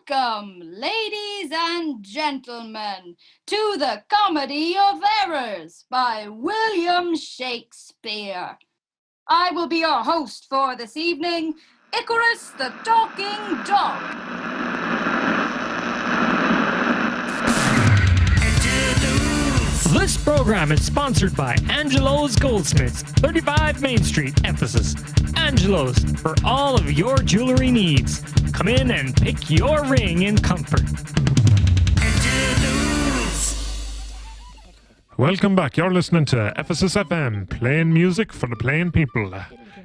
Welcome, ladies and gentlemen, to the Comedy of Errors by William Shakespeare. I will be your host for this evening, Icarus the Talking Dog. This program is sponsored by Angelo's Goldsmiths, 35 Main Street, Ephesus. Angelo's, for all of your jewelry needs. Come in and pick your ring in comfort. Welcome back. You're listening to Ephesus FM, playing music for the playing people.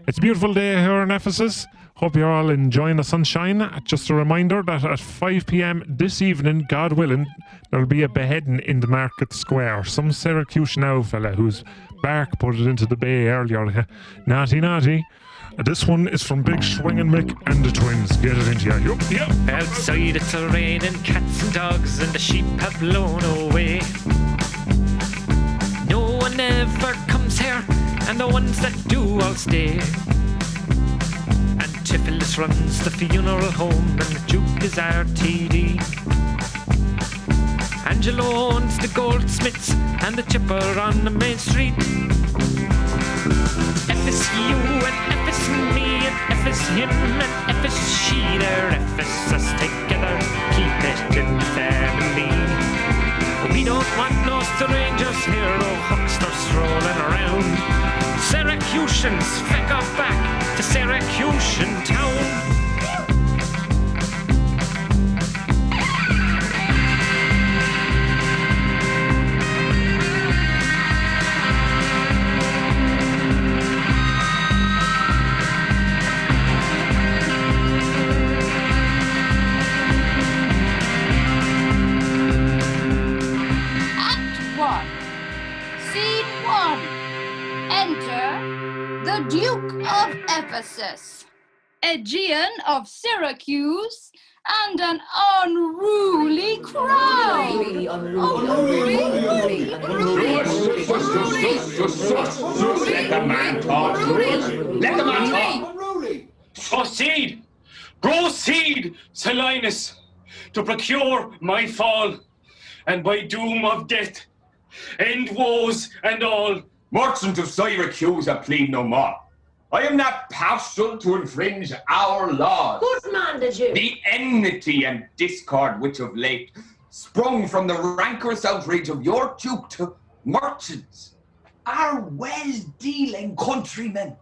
It's a beautiful day here in Ephesus. Hope you're all enjoying the sunshine. Just a reminder that at 5 p.m. this evening, God willing, there'll be a beheading in the market square. Some Syracusan owl fella whose bark put it into the bay earlier. Naughty, naughty. This one is from Big Swingin' Mick and the Twins. Get it into you. Yep. Outside it's a raining cats and dogs and the sheep have blown away. No one ever comes here and the ones that do all stay. Antipholus runs the funeral home and the Duke is RTD. Angelo owns the goldsmiths and the chipper on the main street. Ephes you and Ephes me and Ephes him and Ephes she. They're Ephesus together, keep it in the family. We don't want no strangers here, no hucksters strolling around. Syracusans, feck off back to Syracusan town. The Duke of Ephesus, Aegean of Syracuse, and an unruly crowd. Let the man talk. Let the man talk. Proceed, Silenus, to procure my fall, and by doom of death, end woes and all. Merchant of Syracuse, I plead no more. I am not partial to infringe our laws. Good man, the Duke. The enmity and discord which of late sprung from the rancorous outrage of your Duke to merchants, our well-dealing countrymen,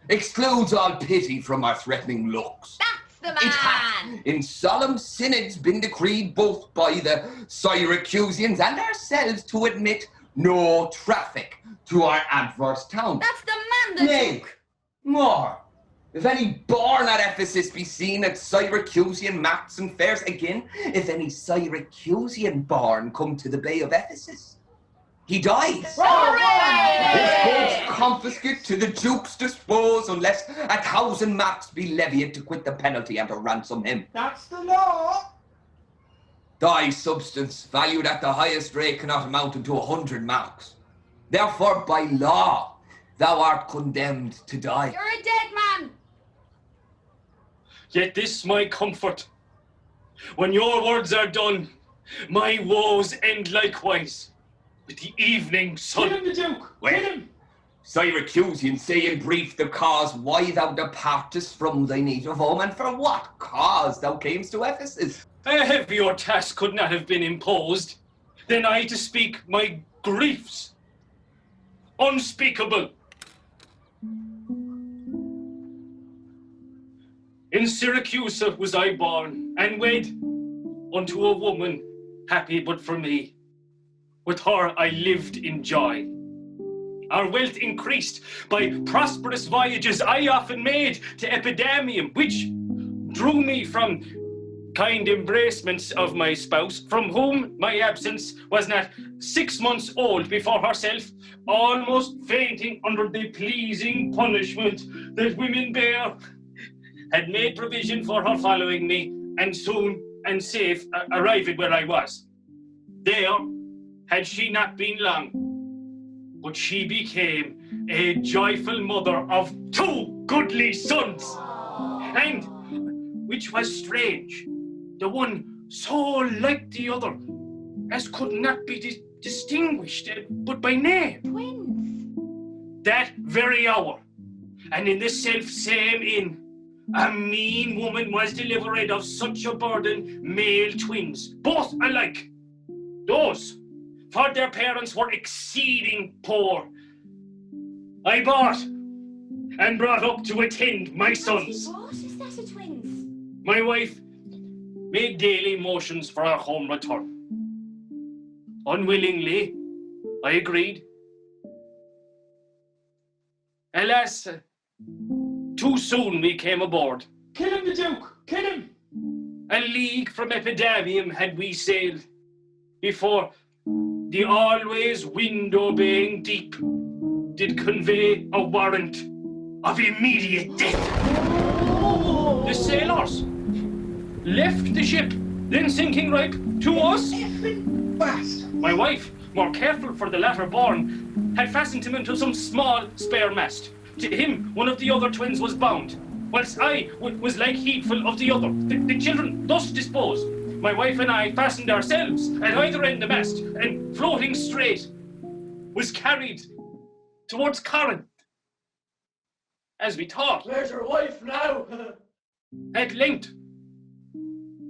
excludes all pity from our threatening looks. That's the man. It hath in solemn synods been decreed both by the Syracusians and ourselves to admit no traffic to our adverse town. That's the man, the Duke. More. If any born at Ephesus be seen at Syracusian mats and fairs, again, if any Syracusian born come to the Bay of Ephesus, he dies. His goods confiscate to the Duke's dispose unless 1,000 marks be levied to quit the penalty and to ransom him. That's the law. Thy substance, valued at the highest rate, cannot amount unto 100 marks. Therefore, by law, thou art condemned to die. You're a dead man. Yet this my comfort. When your words are done, my woes end likewise with the evening sun. Kill him, the Duke. Well, Kill him. Syracusians, say in brief the cause why thou departest from thy native home, and for what cause thou camest to Ephesus. A heavier task could not have been imposed than I to speak my griefs. Unspeakable. In Syracuse was I born, and wed unto a woman happy but for me. With her I lived in joy. Our wealth increased by prosperous voyages I often made to Epidamium, which drew me from kind embracements of my spouse, from whom my absence was not 6 months old before herself, almost fainting under the pleasing punishment that women bear, had made provision for her following me, and soon and safe arrived where I was. There had she not been long, but she became a joyful mother of 2 goodly sons, and, which was strange, the one so like the other, as could not be distinguished but by name. Twins. That very hour, and in the self-same inn, a mean woman was delivered of such a burden, male twins, both alike. Those, for their parents were exceeding poor, I bought and brought up to attend my sons. What is that a twins? My wife made daily motions for our home return. Unwillingly, I agreed. Alas, too soon we came aboard. Kill him, the Duke! Kill him! A league from Epidamium had we sailed before the always wind-obeying deep did convey a warrant of immediate death. The sailors left the ship, then sinking right to us. My wife, more careful for the latter born, had fastened him into some small spare mast. To him, one of the other twins was bound, whilst I was like heedful of the other. The children thus disposed, my wife and I fastened ourselves at either end of the mast, and floating straight, was carried towards Corinth, as we thought. Where's your wife now? At length,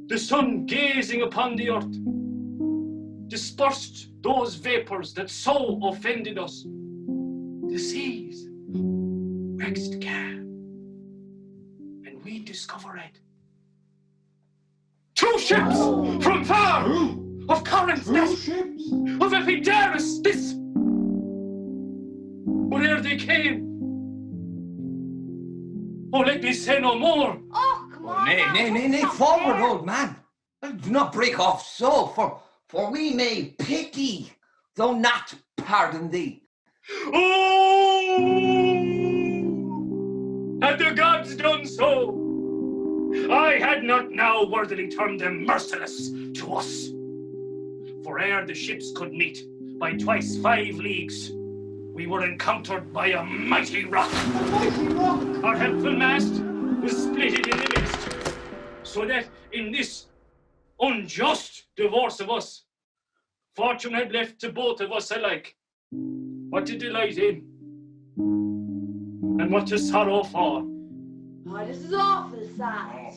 the sun gazing upon the earth, dispersed those vapours that so offended us. The seas waxed calm, and we discovered 2 ships from far, of Corinth, of Epidaurus, this. But ere they came, oh, let me say no more. Oh, come on. Nay, forward, old man. Do not break off so, for we may pity, though not pardon thee. Oh! Had the gods done so, I had not now worthily termed them merciless to us. For ere the ships could meet by twice 5 leagues, we were encountered by a mighty rock. Our helpful mast was splitted in the midst, so that in this unjust divorce of us, fortune had left to both of us alike what to delight in and what to sorrow for. Oh, this is awful sad.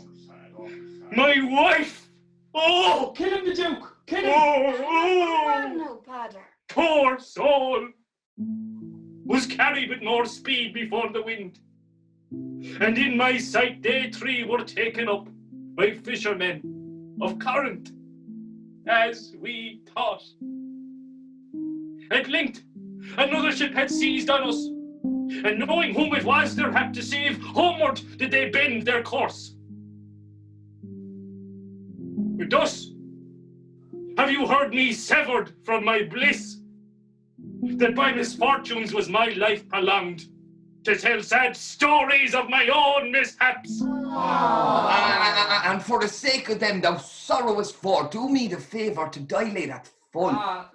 My wife! Oh! Kill him, the Duke! Kill him! Oh, no, Padre. Poor soul! Was carried with more speed before the wind. And in my sight they 3 were taken up by fishermen of Corinth, as we thought. At length, another ship had seized on us, and knowing whom it was their hap to save, homeward did they bend their course. But thus have you heard me severed from my bliss, that by misfortunes was my life prolonged, to tell sad stories of my own mishaps. And for the sake of them thou sorrowest for, do me the favour to dilate at full.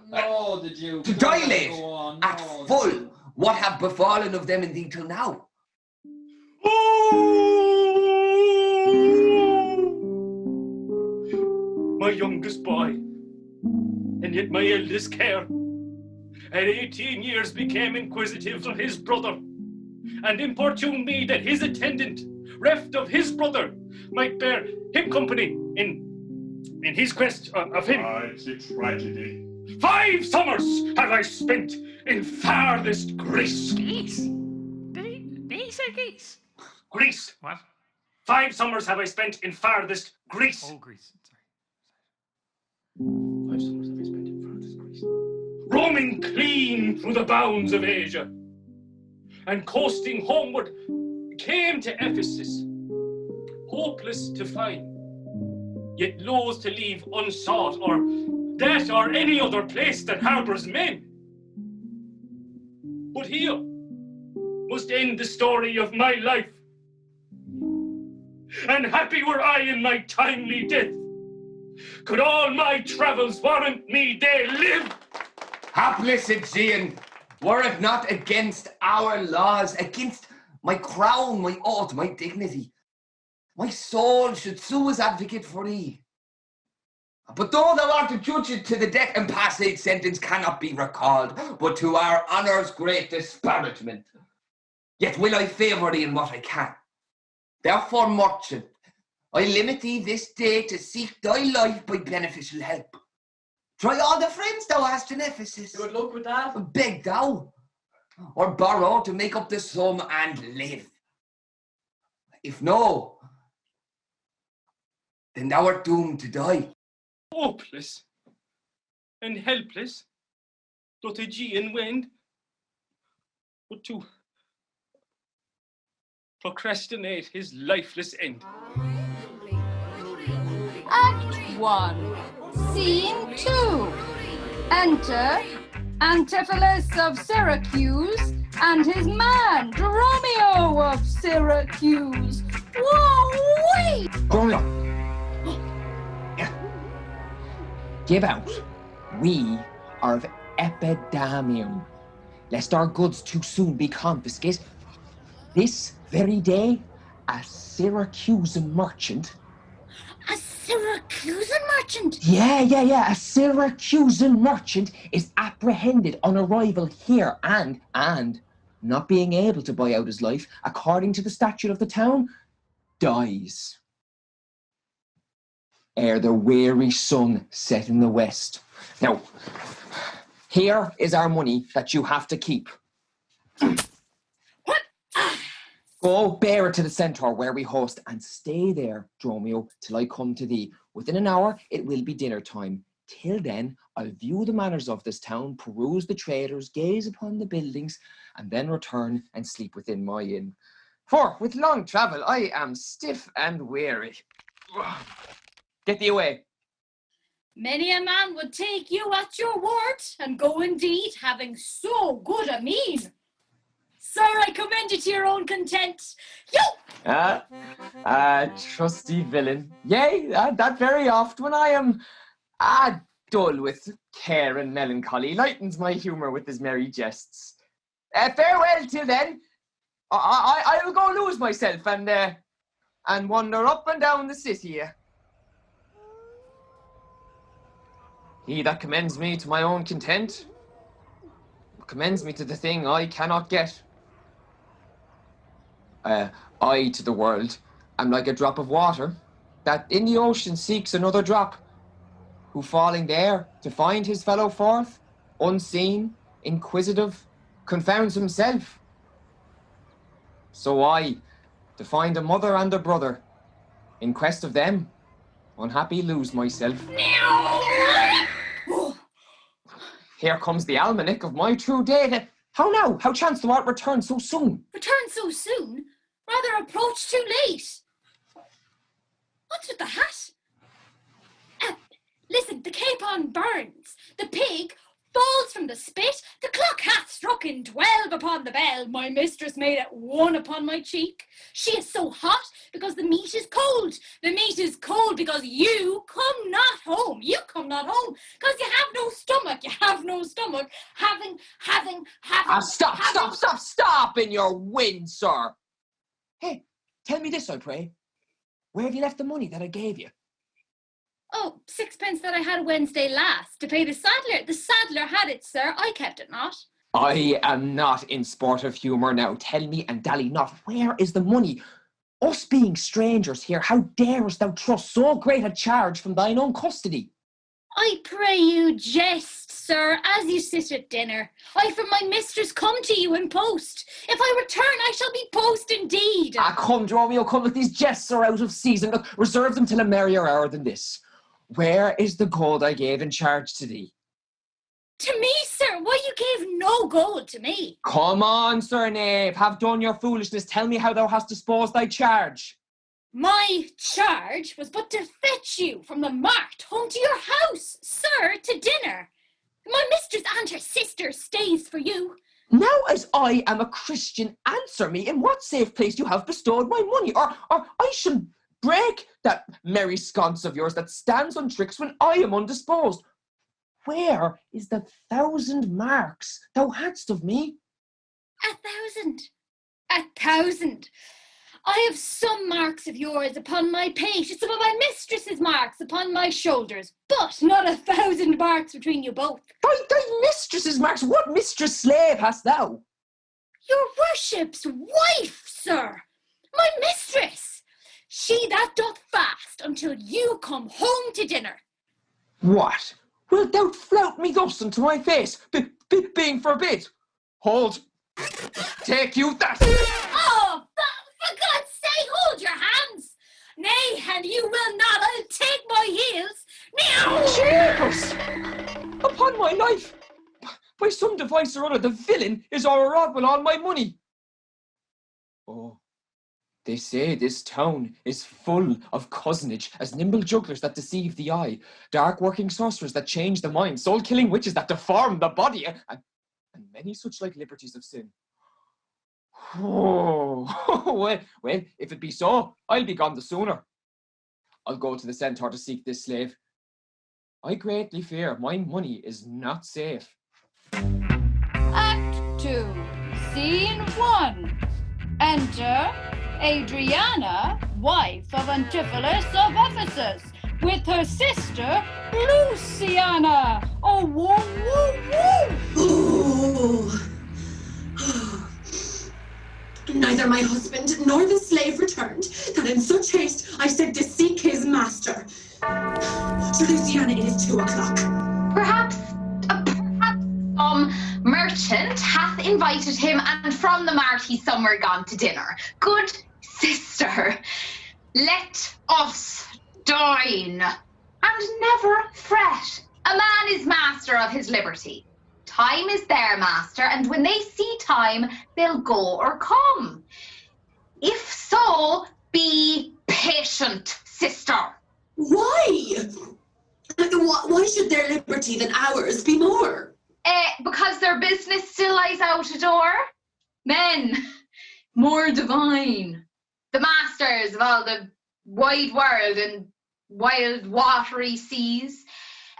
No, the Duke. To dilate at full what have befallen of them indeed till now. My youngest boy, and yet my eldest care, at 18 years became inquisitive of his brother, and importuned me that his attendant, reft of his brother, might bear him company in his quest of him. It's a tragedy. 5 summers have I spent in farthest Greece. Geese? Did he say geese? Greece. What? 5 summers have I spent in farthest Greece. Oh, Greece. Sorry. 5 summers have I spent in farthest Greece. Roaming clean through the bounds of Asia, and coasting homeward, came to Ephesus, hopeless to find, yet loath to leave unsought, or that or any other place that harbours men. But here must end the story of my life, and happy were I in my timely death, could all my travels warrant me they live. Hapless Aegean, were it not against our laws, against my crown, my oath, my dignity, my soul should sue as advocate for thee. But though thou art adjudged to the death and passage sentence cannot be recalled, but to our honour's great disparagement, yet will I favour thee in what I can. Therefore, merchant, I limit thee this day to seek thy life by beneficial help. Try all the friends thou hast in Ephesus. Good luck with that. Beg thou, or borrow to make up the sum and live. If no, then thou art doomed to die. Hopeless and helpless doth Aegean wend, but to procrastinate his lifeless end. Act 1, Scene 2. Enter Antipholus of Syracuse and his man, Dromio of Syracuse. Whoa-wee! Dromio! Give out. We are of epidemium, lest our goods too soon be confiscated. This very day, a Syracusan merchant. A Syracusan merchant? Yeah. A Syracusan merchant is apprehended on arrival here and, not being able to buy out his life, according to the statute of the town, dies ere the weary sun set in the west. Now, here is our money that you have to keep. What? Go bear it to the centaur where we host and stay there, Dromio, till I come to thee. Within an hour, it will be dinner time. Till then, I'll view the manners of this town, peruse the traders, gaze upon the buildings, and then return and sleep within my inn. For with long travel, I am stiff and weary. Get thee away. Many a man would take you at your word, and go indeed, having so good a mien. Sir, I commend you to your own content. Yo! Trusty villain. Yea, that very oft when I am dull with care and melancholy, lightens my humour with his merry jests. Farewell till then. I will go lose myself and wander up and down the city. He that commends me to my own content commends me to the thing I cannot get. I to the world am like a drop of water that in the ocean seeks another drop, who falling there to find his fellow forth, unseen, inquisitive, confounds himself. So I, to find a mother and a brother, in quest of them, unhappy lose myself. Here comes the almanac of my true day. How now? How chance thou art returned so soon? Return so soon? Rather approach too late. What's with the hat? Listen, the capon burns. The pig falls from the spit. The clock hath struck in 12 upon the bell. My mistress made it 1 upon my cheek. She is so hot because the meat is cold. The meat is cold because you come not home. You come not home because you have no stomach. You have no stomach. Stop in your wind, sir. Hey, tell me this, I pray. Where have you left the money that I gave you? Oh, 6pence that I had Wednesday last to pay the saddler. The saddler had it, sir. I kept it not. I am not in sportive humour now. Tell me and dally not. Where is the money? Us being strangers here, how darest thou trust so great a charge from thine own custody? I pray you jest, sir, as you sit at dinner. I from my mistress come to you in post. If I return, I shall be post indeed. Come, Dromio, come. Look, these jests are out of season. Look, reserve them till a merrier hour than this. Where is the gold I gave in charge to thee? To me, sir? Why, you gave no gold to me. Come on, sir knave, have done your foolishness. Tell me how thou hast disposed thy charge. My charge was but to fetch you from the mart home to your house, sir, to dinner. My mistress and her sister stays for you. Now, as I am a Christian, answer me, in what safe place you have bestowed my money, or I shall break that merry sconce of yours that stands on tricks when I am undisposed. Where is the 1,000 marks thou hadst of me? 1,000. 1,000. I have some marks of yours upon my pate, some of my mistress's marks upon my shoulders, but not 1,000 marks between you both. Thy mistress's marks? What mistress slave hast thou? Your worship's wife, sir, my mistress, she that doth fast until you come home to dinner. What? Wilt thou flout me thus into my face, being forbid? Hold. Take you that. Oh, for God's sake, hold your hands. Nay, and you will not. I'll take my heels. Now! Jeepers! Upon my life! By some device or other, the villain is o'erwrought with all my money. Oh, they say this town is full of cozenage, as nimble jugglers that deceive the eye, dark working sorcerers that change the mind, soul-killing witches that deform the body, and many such like liberties of sin. Oh, well, if it be so, I'll be gone the sooner. I'll go to the centaur to seek this slave. I greatly fear my money is not safe. Act 2, Scene 1. Enter Adriana, wife of Antipholus of Ephesus, with her sister Luciana. Oh, woo, woo, woo! Ooh. Neither my husband nor the slave returned, that in such haste I said to seek his master. Sir Luciana, it is 2 o'clock. Perhaps some merchant hath invited him, and from the mart he's somewhere gone to dinner. Good sister, let us dine, and never fret. A man is master of his liberty. Time is their master, and when they see time, they'll go or come. If so, be patient, sister. Why? Why should their liberty than ours be more? Because their business still lies out a door. Men, more divine. The masters of all the wide world and wild watery seas,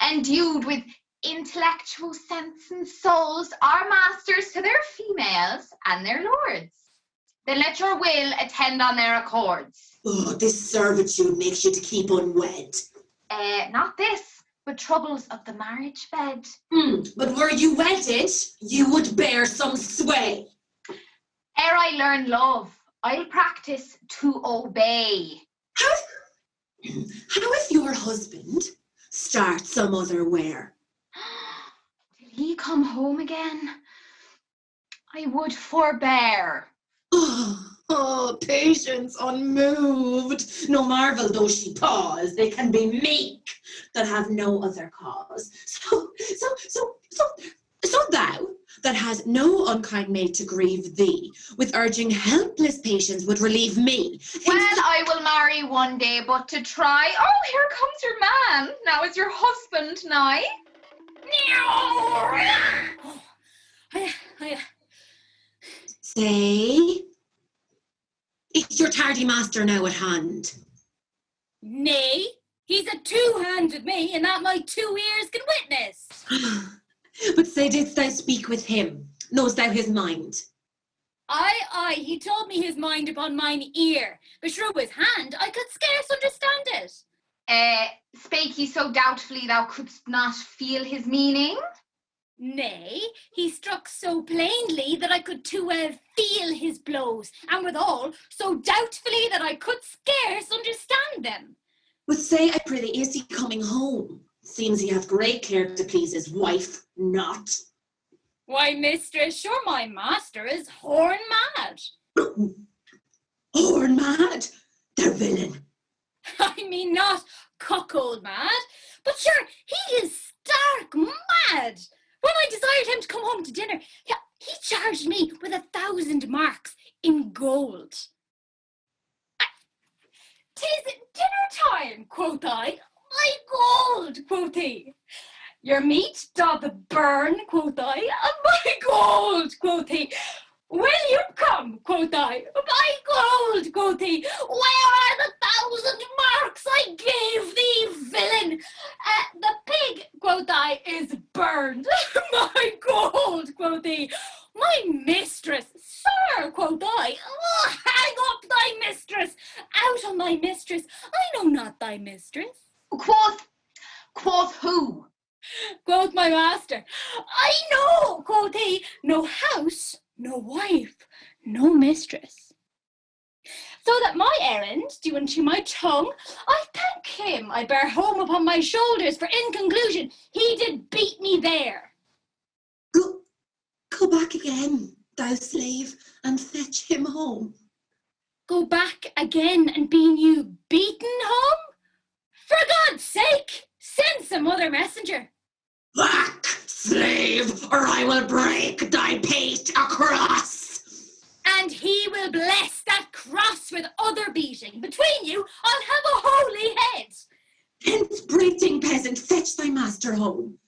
endued with intellectual sense and souls, are masters to their females and their lords. Then let your will attend on their accords. Oh, this servitude makes you to keep unwed. Not this, but troubles of the marriage bed. But were you wedded, you would bear some sway. Ere I learn love, I'll practice to obey. How if your husband starts some other where? Till he come home again, I would forbear. Oh, patience unmoved. No marvel though she pause, they can be meek that have no other cause. So thou, that has no unkind maid to grieve thee, with urging helpless patience would relieve me. Well, I will marry one day, but to try. Oh, here comes your man. Now is your husband nigh? Say, is your tardy master now at hand? Nay, he's a two-hand with me, and that my 2 ears can witness. But say, didst thou speak with him? Knowest thou his mind? Aye, he told me his mind upon mine ear, but through his hand I could scarce understand it. Spake he so doubtfully thou couldst not feel his meaning? Nay, he struck so plainly that I could too well feel his blows, and withal so doubtfully that I could scarce understand them. But say, I prithee, is he coming home? Seems he hath great care to please his wife, not. Why, mistress, sure my master is horn mad. Horn mad? Thou villain. I mean not cuckold mad, but sure, he is stark mad. When I desired him to come home to dinner, he charged me with 1,000 marks in gold. "'Tis dinner time," quoth I. "My gold," quoth he. "Your meat doth burn," quoth I. "My gold," quoth he. "Will you come?" quoth I. "My gold," quoth he. "Where are the 1,000 marks I gave thee, villain?" "The pig," quoth I, "is burned." "My gold," quoth he. "My mistress." "Sir," quoth I. "Hang up thy mistress." mistress. Quoth who? Quoth my master, I know, quoth he, no house, no wife, no mistress. So that my errand, due unto my tongue, I thank him I bear home upon my shoulders, for in conclusion, he did beat me there. Go back again, thou slave, and fetch him home. Go back again, and being you beaten home? For God's sake, send some other messenger. Back, slave, or I will break thy pate across. And he will bless that cross with other beating. Between you, I'll have a holy head. Hence, prating peasant, fetch thy master home.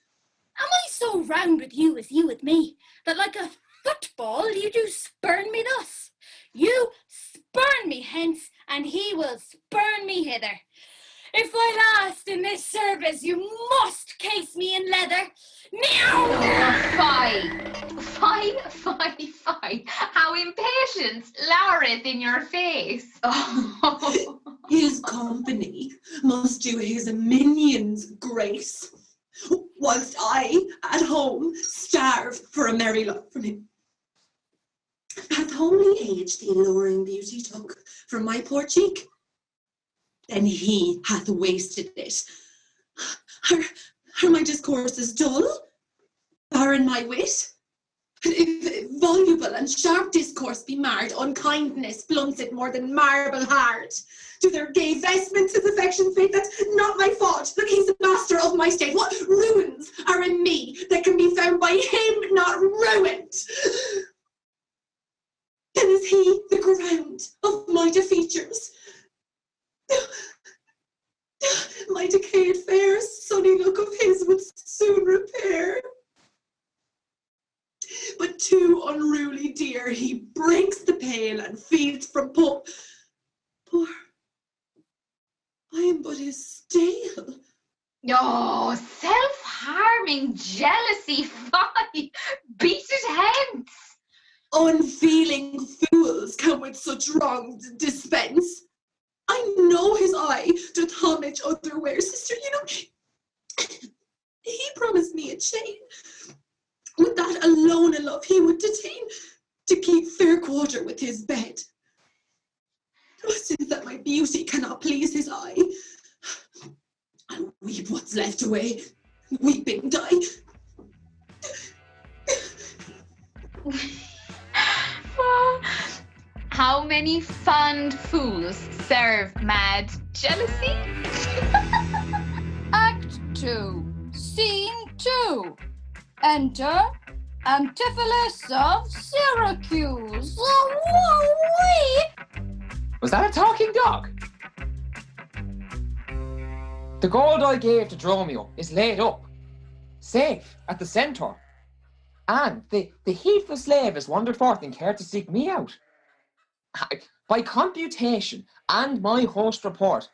Am I so round with you as you with me, that like a football you do spurn me thus? You spurn me hence, and he will spurn me hither. If I last in this service, you must case me in leather. Meow! Fie. How impatience loureth in your face. Oh. His company must do his minions grace, whilst I, at home, starve for a merry lot from him. Hath homely age the alluring beauty took from my poor cheek? Then he hath wasted it. Are my discourses dull? Barren my wit? If voluble and sharp discourse be marred, unkindness blunts it more than marble hard. Do their gay vestments his affections fade? That's not my fault. Look, he's the master of my state. What ruins are in me that can be found by him not ruined? Then is he the ground of my defeatures? My decayed fair, sunny look of his would soon repair. But too unruly dear, he breaks the pail and feeds from pup. Poor, I am but his stale. Oh, self-harming jealousy, fie, beat it hence. Unfeeling fools can with such wrong dispense. I know his eye doth homage otherwhere. Sister, you know, he promised me a chain. With that alone a love he would detain, to keep fair quarter with his bed. Since that my beauty cannot please his eye, I'll weep what's left away, weeping die. How many fond fools serve mad jealousy? Act 2, Scene 2. Enter Antipholus of Syracuse. Woo-wee! Was that a talking dog? The gold I gave to Dromio is laid up, safe at the centaur. And the heedful slave has wandered forth in care to seek me out. By computation and my host report,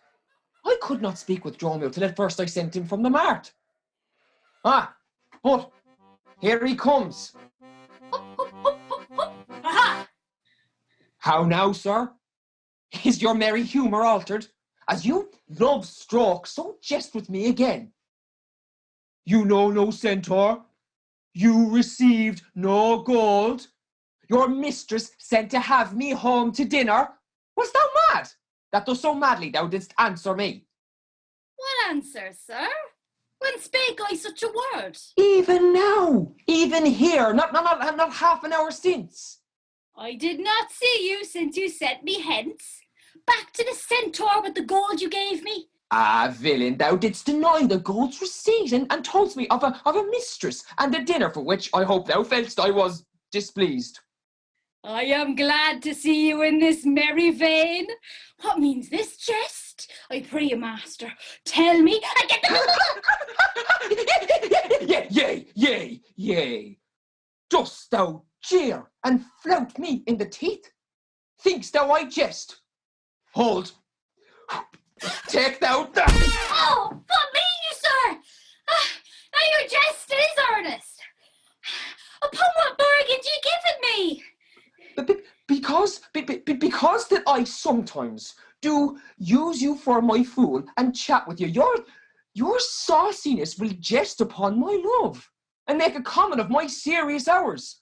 I could not speak with Dromio till at first I sent him from the mart. But here he comes. Aha! How now, sir? Is your merry humour altered? As you love stroke, so jest with me again. You know no centaur. You received no gold. Your mistress sent to have me home to dinner. Was thou mad, that thus so madly thou didst answer me? What answer, sir? When spake I such a word? Even now, even here, not half an hour since. I did not see you since you sent me hence. Back to the centaur with the gold you gave me. Ah, villain, thou didst deny the gold's receipt and toldst me of a mistress and a dinner for which I hope thou feltst I was displeased. I am glad to see you in this merry vein. What means this jest? I pray you, master, tell me. I get the... Yea. Dost thou jeer and flout me in the teeth? Thinkst thou I jest? Hold. Take thou that. Oh, what mean you, sir? Now your jest is earnest. Upon what bargain do you give it me? Because that I sometimes do use you for my fool and chat with you. Your sauciness will jest upon my love and make a comment of my serious hours.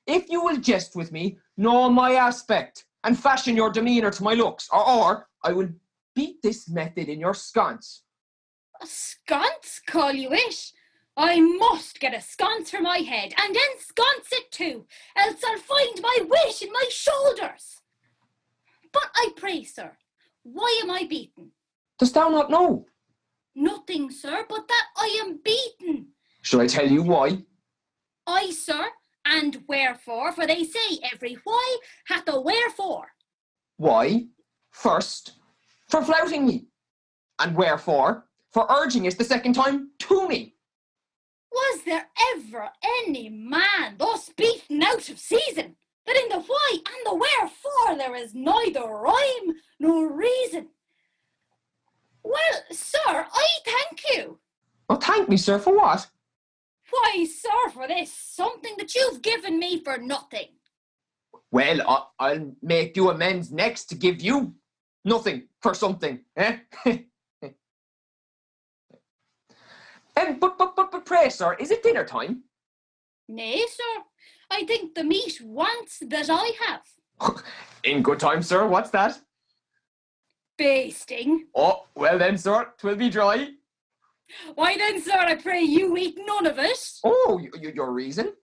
If you will jest with me, know my aspect and fashion your demeanour to my looks, or I will beat this method in your sconce. A sconce, call you it? I must get a sconce for my head, and then sconce it too, else I'll find my wit in my shoulders. But I pray, sir, why am I beaten? Dost thou not know? Nothing, sir, but that I am beaten. Shall I tell you why? Aye, sir, and wherefore, for they say every why hath a wherefore. Why? First, for flouting me. And wherefore? For urging it the second time to me. Was there ever any man thus beaten out of season, that in the why and the wherefore there is neither rhyme nor reason? Well, sir, I thank you. Oh, thank me, sir, for what? Why, sir, for this, something that you've given me for nothing. Well, I'll make you amends next to give you nothing for something, eh? But pray, sir, is it dinner time? Nay, sir, I think the meat wants that I have. In good time, sir, what's that? Basting. Oh, well then, sir, 'twill be dry. Why then, sir, I pray you eat none of it. Oh, your reason?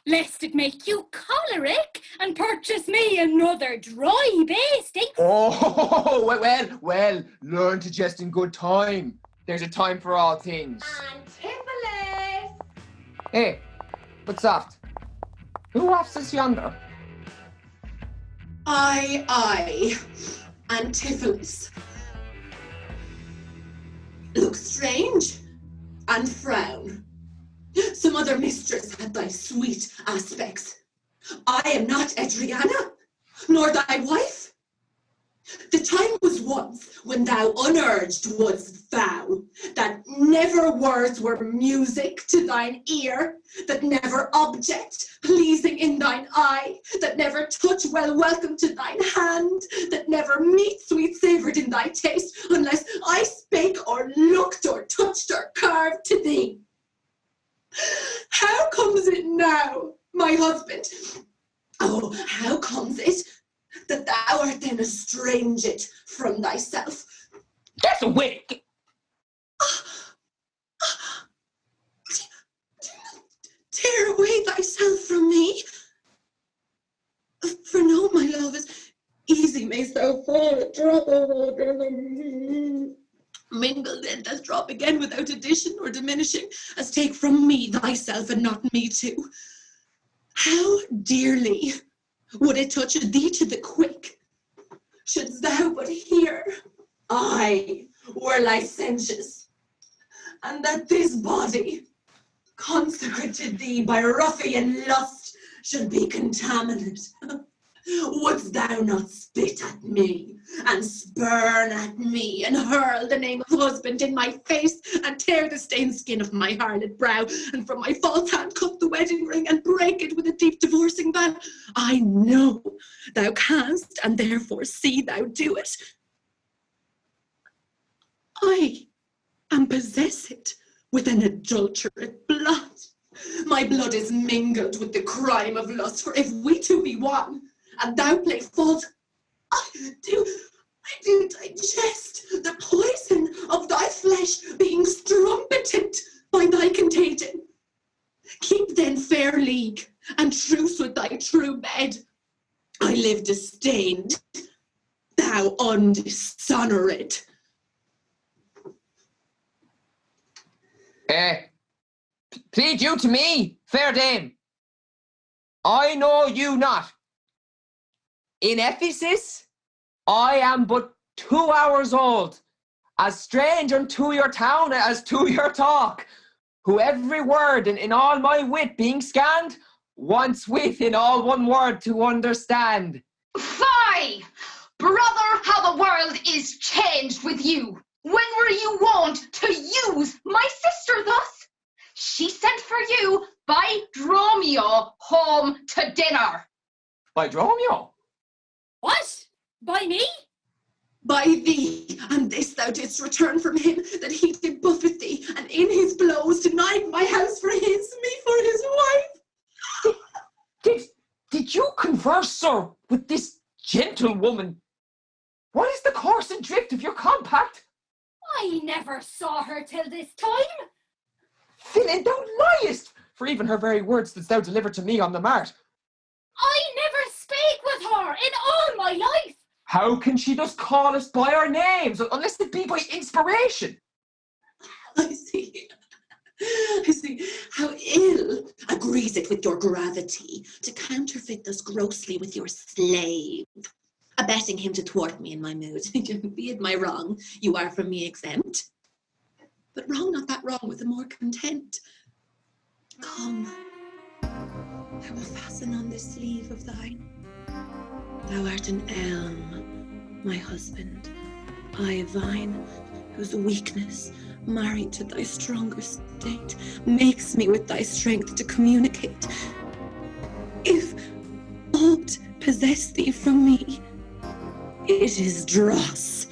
Lest it make you choleric and purchase me another dry basting. Oh, well, learn to jest in good time. There's a time for all things. Antipholus! Hey, what's that? Who wafts us yonder? I, Antipholus. Look strange and frown. Some other mistress had thy sweet aspects. I am not Adriana, nor thy wife. The time was once when thou unurged wouldst vow that never words were music to thine ear, that never object pleasing in thine eye, that never touch well welcome to thine hand, that never meat sweet savoured in thy taste, unless I spake or looked or touched or carved to thee. How comes it now, my husband? Oh, how comes it that thou art then estranged from thyself? That's a wig! Tear away thyself from me. For no, my love, is easy mayst thou fall a drop of water. Mingle then does drop again without addition or diminishing, as take from me thyself and not me too. How dearly would it touch thee to the quick, shouldst thou but hear I were licentious, and that this body, consecrated thee by ruffian lust, should be contaminate. Wouldst thou not spit at me, and spurn at me, and hurl the name of husband in my face, and tear the stained skin of my harlot brow, and from my false hand cut the wedding ring, and break it with a deep divorcing ban? I know thou canst, and therefore see thou do it. I am possessed with an adulterate blood. My blood is mingled with the crime of lust, for if we two be one, and thou play false, I do digest the poison of thy flesh, being strumpeted by thy contagion. Keep then fair league, and truce with thy true bed. I live disdained, thou undishonoured. Plead you to me, fair dame. I know you not. In Ephesus, I am but 2 hours old, as strange unto your town as to your talk, who every word in all my wit being scanned, wants wit in all one word to understand. Fie! Brother, how the world is changed with you. When were you wont to use my sister thus? She sent for you by Dromio home to dinner. By Dromio? What? By me? By thee, and this thou didst return from him, that he did buffet thee, and in his blows denied my house for me for his wife. Did you converse, sir, with this gentlewoman? What is the course and drift of your compact? I never saw her till this time. Villain, thou liest! For even her very words didst thou deliver to me on the mart. I never spake with her in all my life. How can she thus call us by our names, unless it be by inspiration? I see how ill agrees it with your gravity to counterfeit thus grossly with your slave, abetting him to thwart me in my mood. Be it my wrong, you are from me exempt. But wrong not that wrong with the more content. Come, I will fasten on this sleeve of thine. Thou art an elm, my husband, I a vine, whose weakness, married to thy stronger state, makes me with thy strength to communicate. If aught possess thee from me, it is dross,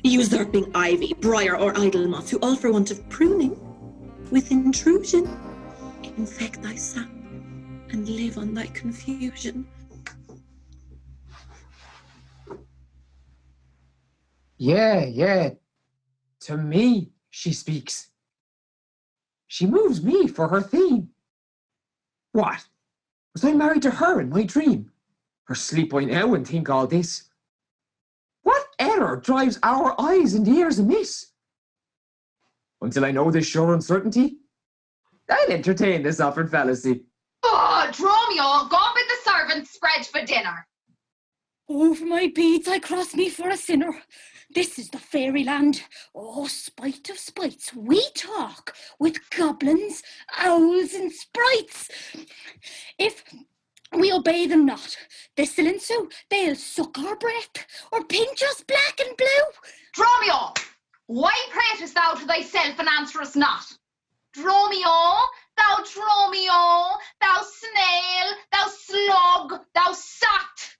usurping ivy, briar, or idle moss, who all for want of pruning, with intrusion, infect thy sap, and live on thy confusion. Yeah, to me she speaks. She moves me for her theme. What? Was I married to her in my dream? Or sleep I now and think all this? What error drives our eyes and ears amiss? Until I know this sure uncertainty, I'll entertain this offered fallacy. Oh, Dromio, go bid the servants spread for dinner. Over my beads I cross me for a sinner. This is the fairyland. Oh, spite of spites, we talk with goblins, owls, and sprites. If we obey them not, this'll ensue. They'll suck our breath, or pinch us black and blue. Dromio, why pratest thou to thyself and answerest not? Dromio, thou snail, thou slug, thou sot.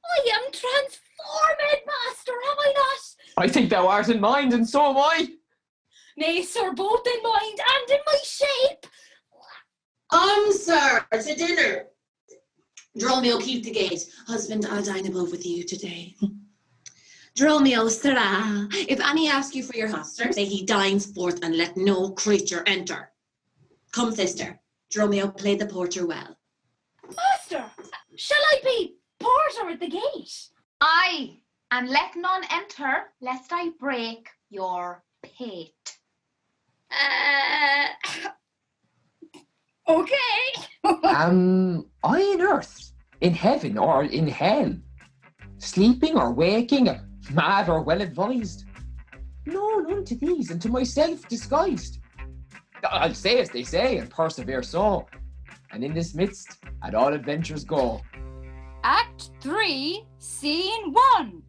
I am transformed, master, am I not? I think thou art in mind, and so am I. Nay, sir, both in mind and in my shape. Sir, to dinner. Dromio, keep the gate. Husband, I'll dine above with you today. Dromio, sirrah, if any ask you for your master, say he dines forth and let no creature enter. Come, sister. Dromio, play the porter well. Master, shall I be porter at the gate? Aye, and let none enter, lest I break your pate. Okay. Am I in earth, in heaven, or in hell? Sleeping or waking, mad or well advised? No, none to these, and to myself disguised. I'll say as they say, and persevere so. And in this midst, at all adventures go. Act 3, Scene 1.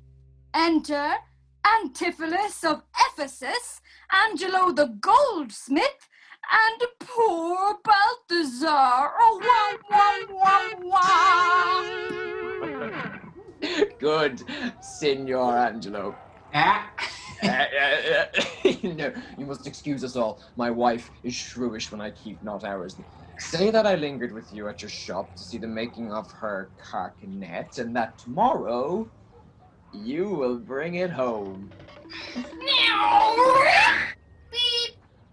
Enter Antipholus of Ephesus, Angelo the goldsmith, and poor Balthazar. Oh, wah, wah, wah. Good, Signor Angelo. No, you must excuse us all. My wife is shrewish when I keep not ours. Say that I lingered with you at your shop to see the making of her carcanet, and that tomorrow you will bring it home. Beep,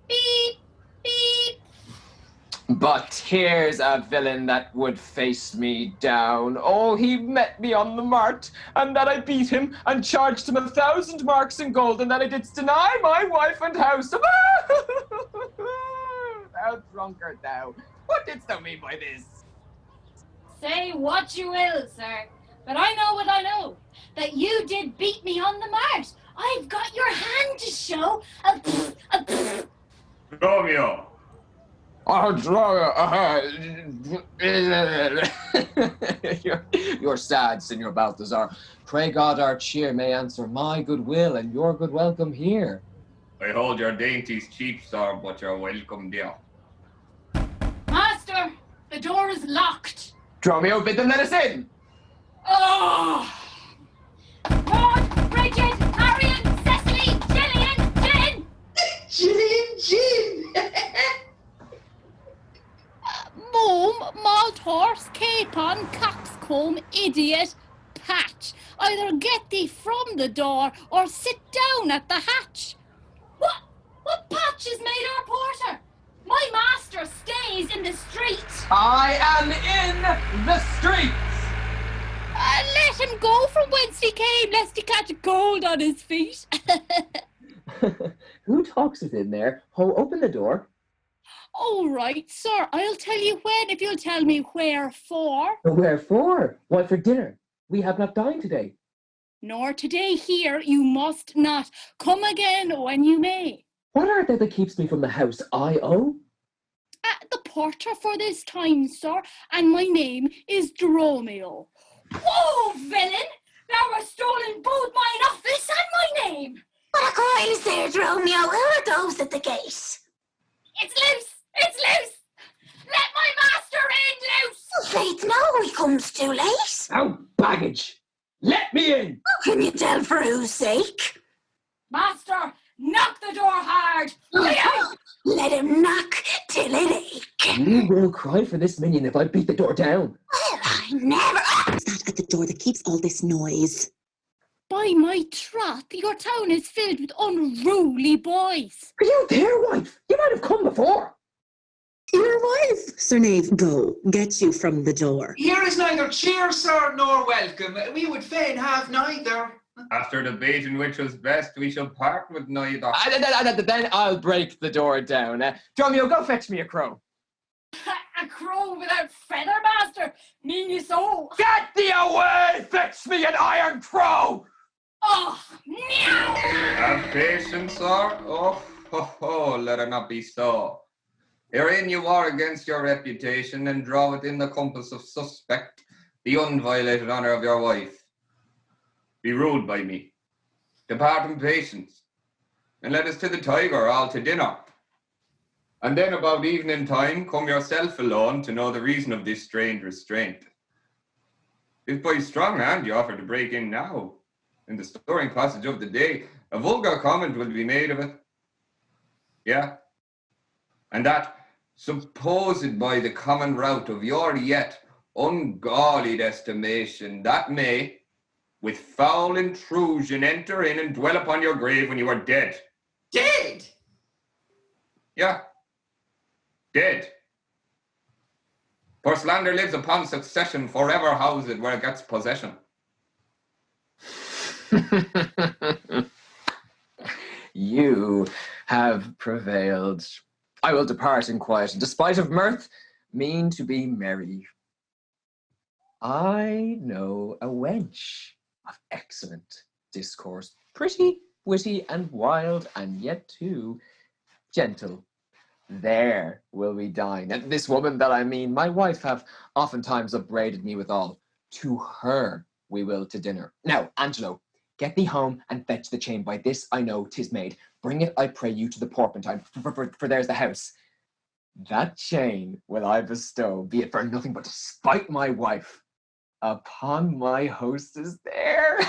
beep, beep. But here's a villain that would face me down. Oh, he met me on the mart, and that I beat him and charged him 1,000 marks in gold, and that I didst deny my wife and house. Thou drunkard, thou. What didst thou mean by this? Say what you will, sir, but I know what I know, that you did beat me on the mart. I've got your hand to show. Romeo. You're sad, Signor Balthazar. Pray God our cheer may answer my goodwill and your good welcome here. I hold your dainties cheap, sir, but you're welcome dear. Master, the door is locked. Dromio, bid them let us in. Oh! God, break it Gin. Mome, malt horse, capon, coxcomb, idiot, patch. Either get thee from the door or sit down at the hatch. What patch is made our porter? My master stays in the street. I am in the streets. Let him go from whence he came, lest he catch a cold on his feet. Who talks within there? Ho, open the door. All right, sir. I'll tell you when if you'll tell me wherefore. Wherefore? Why, for dinner. We have not dined today. Nor today here you must not. Come again when you may. What art thou that keeps me from the house I owe? The porter for this time, sir, and my name is Dromio. Whoa, villain! Thou hast stolen both mine office and my name. What a coil is there, Dromio? Who are those at the gate? It's loose! It's loose! Let my master in loose! Oh, faith, no, he comes too late. Oh, baggage! Let me in! How can you tell for whose sake? Master, knock the door hard! Let him knock till it ache. You will cry for this minion if I beat the door down. Well, I never... Who's that at the door that keeps all this noise? By my troth, your town is filled with unruly boys. Are you there, wife? You might have come before. Your wife, Sir Knave, go, get you from the door. Here is neither cheer, sir, nor welcome. We would fain have neither. After debating which was best, we shall part with neither. Then I'll break the door down. Dromio, go fetch me a crow. A crow without feather, master? Mean you so? Get thee away! Fetch me an iron crow! Oh, meow! Have patience, sir. Oh, let it not be so. Herein you are against your reputation, and draw within the compass of suspect the unviolated honour of your wife. Be ruled by me. Depart in patience, and let us to the Tiger, all to dinner. And then about evening time, come yourself alone to know the reason of this strange restraint. If by strong hand you offer to break in now, in the stirring passage of the day, a vulgar comment will be made of it. Yeah, and that, supposed by the common route of your yet unguarded estimation, that may, with foul intrusion, enter in and dwell upon your grave when you are dead. Dead? Yeah, dead. For slander lives upon succession, forever housed where it gets possession. You have prevailed. I will depart in quiet, and despite of mirth, mean to be merry. I know a wench of excellent discourse, pretty, witty, and wild, and yet too gentle. There will we dine. And this woman that I mean, my wife, have oftentimes upbraided me withal. To her we will to dinner. Now, Angelo, get thee home and fetch the chain. By this I know 'tis made. Bring it, I pray you, to the porpentine, for there's the house. That chain will I bestow, be it for nothing but to spite my wife, upon my hostess there.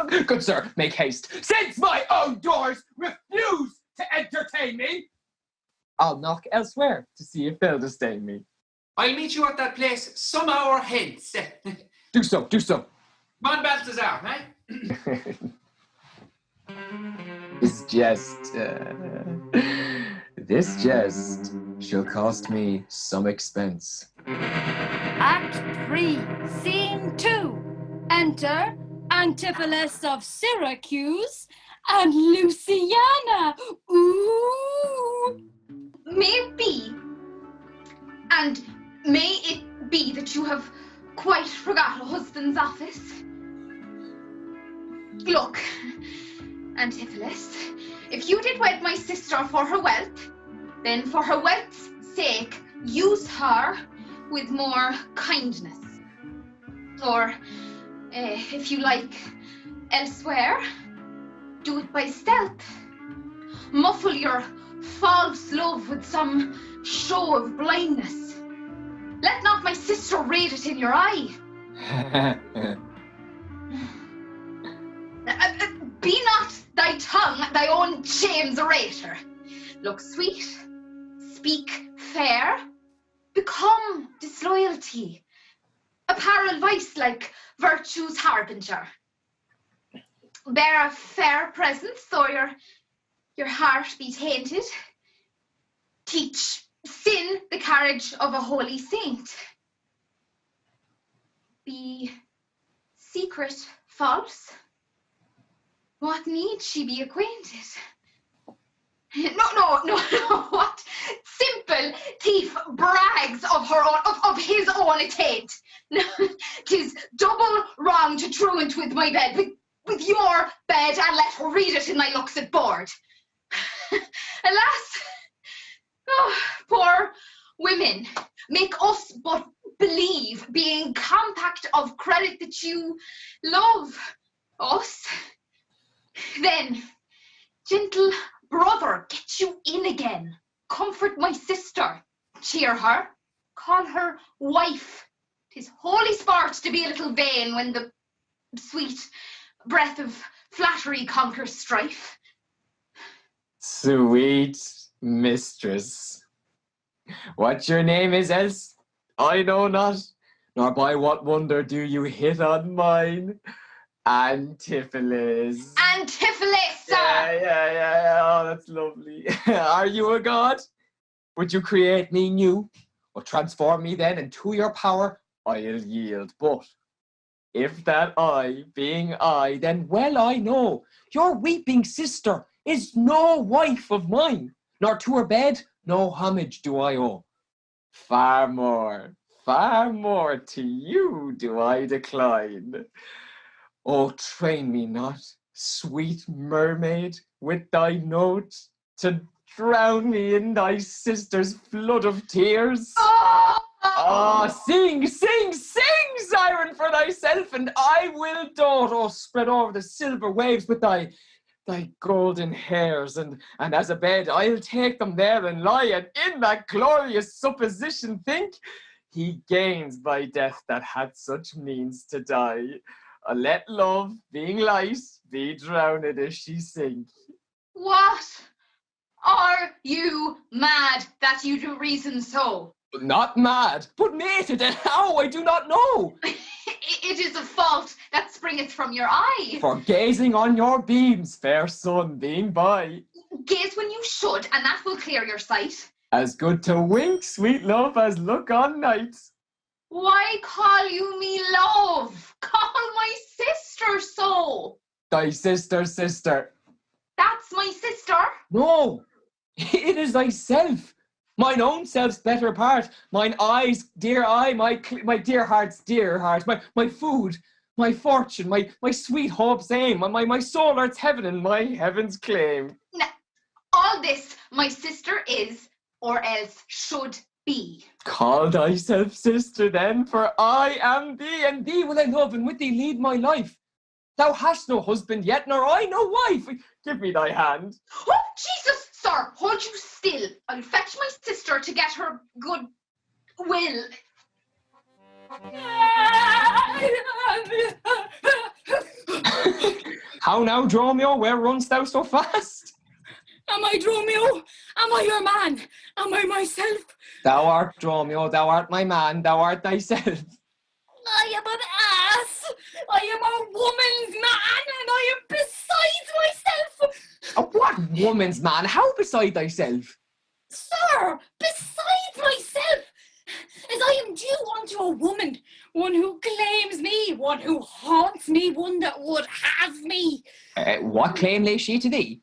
Good sir, make haste. Since my own doors refuse to entertain me, I'll knock elsewhere to see if they'll disdain me. I'll meet you at that place some hour hence. Do so, do so. Mon Balthazar, eh? This jest shall cost me some expense. Act 3, Scene 2. Enter Antipholus of Syracuse and Luciana. Ooh! May it be, and may it be that you have quite forgot a husband's office. Look, Antipholus, if you did wed my sister for her wealth, then for her wealth's sake, use her with more kindness. Or, if you like, elsewhere, do it by stealth. Muffle your false love with some show of blindness. Let not my sister read it in your eye. Be not thy thy tongue thy own James orator. Look sweet, speak fair, become disloyalty, apparel vice like virtue's harbinger. Bear a fair presence, though your heart be tainted. Teach sin the carriage of a holy saint. Be secret false. What need she be acquainted? No, what? Simple thief brags of her own, of his own attaint. 'Tis double wrong to truant with my bed, with your bed, and let her read it in thy looks at board. Alas, poor women, make us but believe, being compact of credit, that you love us. Then, gentle brother, get you in again. Comfort my sister, cheer her, call her wife. 'Tis holy sport to be a little vain when the sweet breath of flattery conquers strife. Sweet mistress, what your name is else I know not, nor by what wonder do you hit on mine. Antipholus. Antipholus, sir! Yeah, oh, that's lovely. Are you a god? Would you create me new, or transform me then into your power? I'll yield, but if that I, being I, then well I know your weeping sister is no wife of mine, nor to her bed no homage do I owe. Far more to you do I decline. Oh, train me not, sweet mermaid, with thy note, to drown me in thy sister's flood of tears. Sing, siren, for thyself, and I will dote. Oh, spread over the silver waves with thy golden hairs, and as a bed I'll take them there and lie, and in that glorious supposition think, he gains by death that had such means to die. Let love, being light, be drowned as she sink. What? Are you mad that you do reason so? Not mad, but mated, and how I do not know. It is a fault that springeth from your eye. For gazing on your beams, fair sun being by. Gaze when you should, and that will clear your sight. As good to wink, sweet love, as look on night. Why call you me love? Call my sister so. Thy sister. That's my sister? No, it is thyself. Mine own self's better part. Mine eyes, dear eye, my dear heart's dear heart, my food, my fortune, my sweet hope's aim, my soul earth's heaven, and my heaven's claim. Now, all this my sister is, or else should be. Call thyself sister then, for I am thee, and thee will I love, and with thee lead my life. Thou hast no husband yet, nor I no wife. Give me thy hand. Oh, Jesus, sir, hold you still. I'll fetch my sister to get her good will. How now, Dromio? Where runst thou so fast? Am I Dromio? Am I your man? Am I myself? Thou art Dromio, thou art my man, thou art thyself. I am an ass. I am a woman's man, and I am beside myself. A what woman's man? How beside thyself? Sir, beside myself, as I am due unto a woman, one who claims me, one who haunts me, one that would have me. What claim lay she to thee?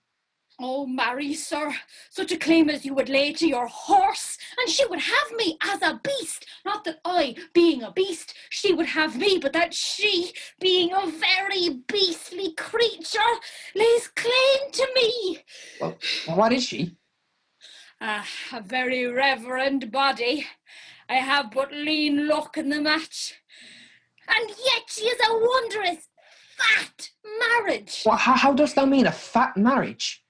Oh, marry, sir, such a claim as you would lay to your horse, and she would have me as a beast. Not that I, being a beast, she would have me, but that she, being a very beastly creature, lays claim to me. Well, what is she? A very reverend body. I have but lean luck in the match. And yet she is a wondrous fat marriage. Well, how dost thou mean a fat marriage?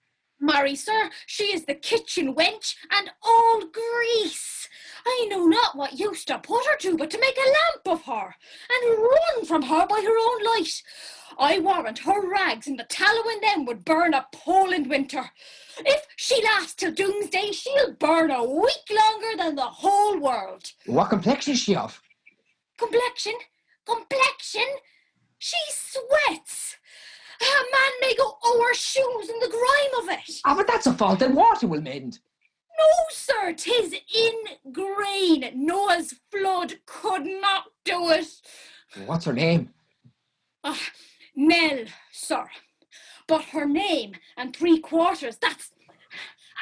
Marry, sir, she is the kitchen wench and all grease. I know not what use to put her to, but to make a lamp of her, and run from her by her own light. I warrant her rags in the tallow in them would burn a Poland winter. If she lasts till doomsday, she'll burn a week longer than the whole world. What complexion is she of? Complexion? Complexion? She sweats. A man may go o'er shoes in the grime of it. Ah, but that's a fault that water will mend. No, sir, 'tis in grain. Noah's flood could not do it. What's her name? Nell, sir. But her name and 3/4, that's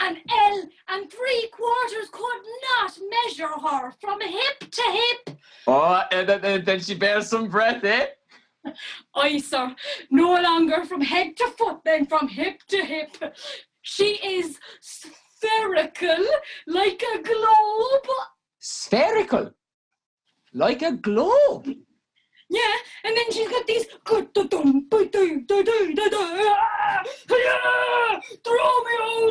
an L and 3/4 could not measure her from hip to hip. Oh, then she bears some breath, eh? Aye, sir, no longer from head to foot, then from hip to hip. She is spherical, like a globe. Spherical? Like a globe? Yeah, and then she's got these Dromio,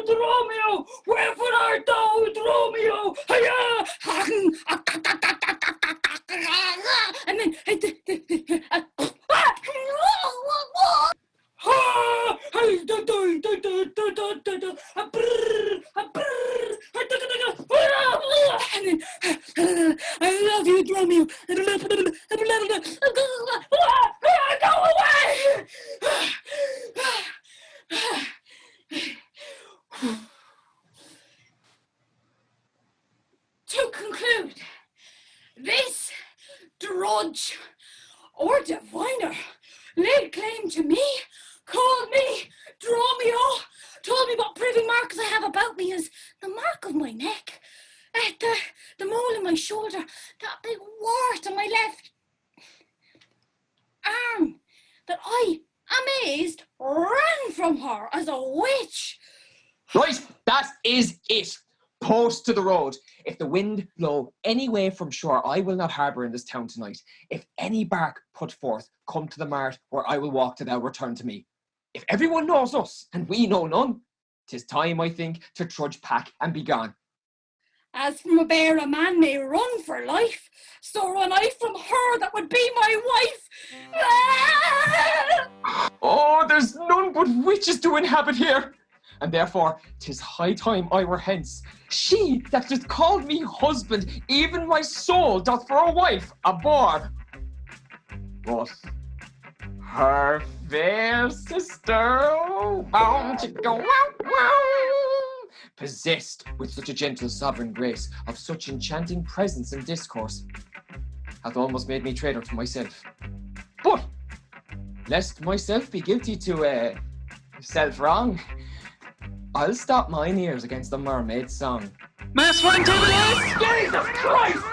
Dromio, wherefore art thou, Dromio? And then I love you, Dromio. Go away! To conclude, this drudge or diviner laid claim to me, called me Dromio, told me what privy marks I have about me is the mark of my neck, the mole in my shoulder, that big wart on my left arm, that I, amazed, ran from her as a witch. Right, that is it. Post to the road. If the wind blow any way from shore, I will not harbour in this town tonight. If any bark put forth, come to the mart, where I will walk till thou return to me. If everyone knows us, and we know none, 'tis time, I think, to trudge pack and be gone. As from a bear a man may run for life, so run I from her that would be my wife. Oh, there's none but witches to inhabit here. And therefore, 'tis high time I were hence. She that just called me husband, even my soul doth for a wife abhor. But her fair sister, oh, bound to go possessed with such a gentle sovereign grace, of such enchanting presence and discourse, hath almost made me traitor to myself. But, lest myself be guilty to self-wrong, I'll stop mine ears against the mermaid's song. Mass one table is... Jesus Christ!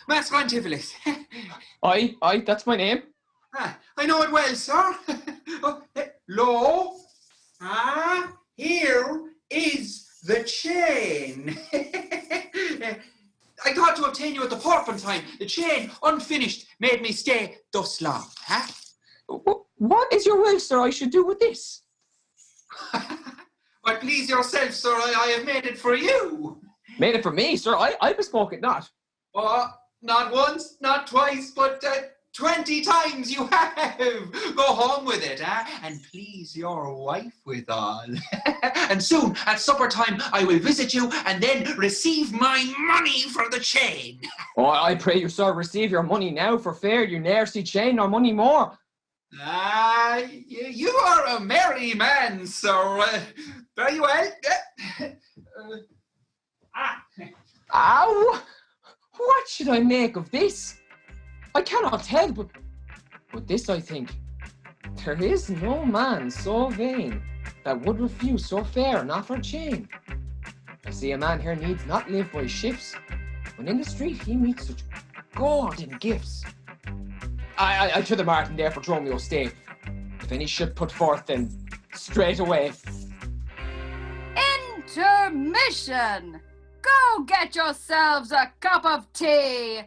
Mass one Tivolis. Aye, that's my name. I know it well, sir. Lo, here is the chain. I thought to obtain you at the porpentine. The chain, unfinished, made me stay thus long. What is your will, sir, I should do with this? Why, please yourself, sir, I have made it for you. Made it for me, sir? I bespoke it not. Not once, not twice, but 20 times you have. Go home with it, and please your wife withal. And soon, at supper time, I will visit you and then receive my money for the chain. Oh, I pray you, sir, receive your money now, for fear you ne'er see chain nor money more. You are a merry man, sir. Very well. Ow! What should I make of this? I cannot tell, but this I think. There is no man so vain that would refuse so fair an offered chain. I see a man here needs not live by shifts, when in the street he meets such golden gifts. I to the Martin there for Dromio stay. If any ship put forth, then straight away. Intermission! Go get yourselves a cup of tea!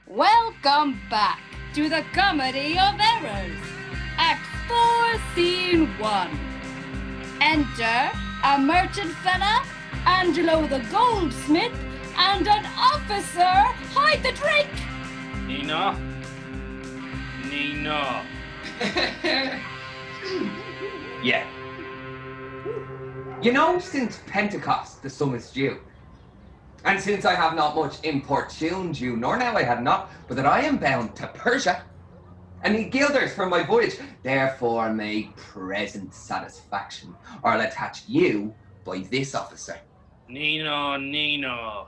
Welcome back to the Comedy of Errors. Act 4, Scene 1. Enter a merchant fella, Angelo the goldsmith, and an officer hide the drink. Nina? Nina. Yeah. You know, since Pentecost the sum is due, and since I have not much importuned you, nor now I have not, but that I am bound to Persia, and need guilders for my voyage, therefore make present satisfaction, or I'll attach you by this officer. Nina, Nina.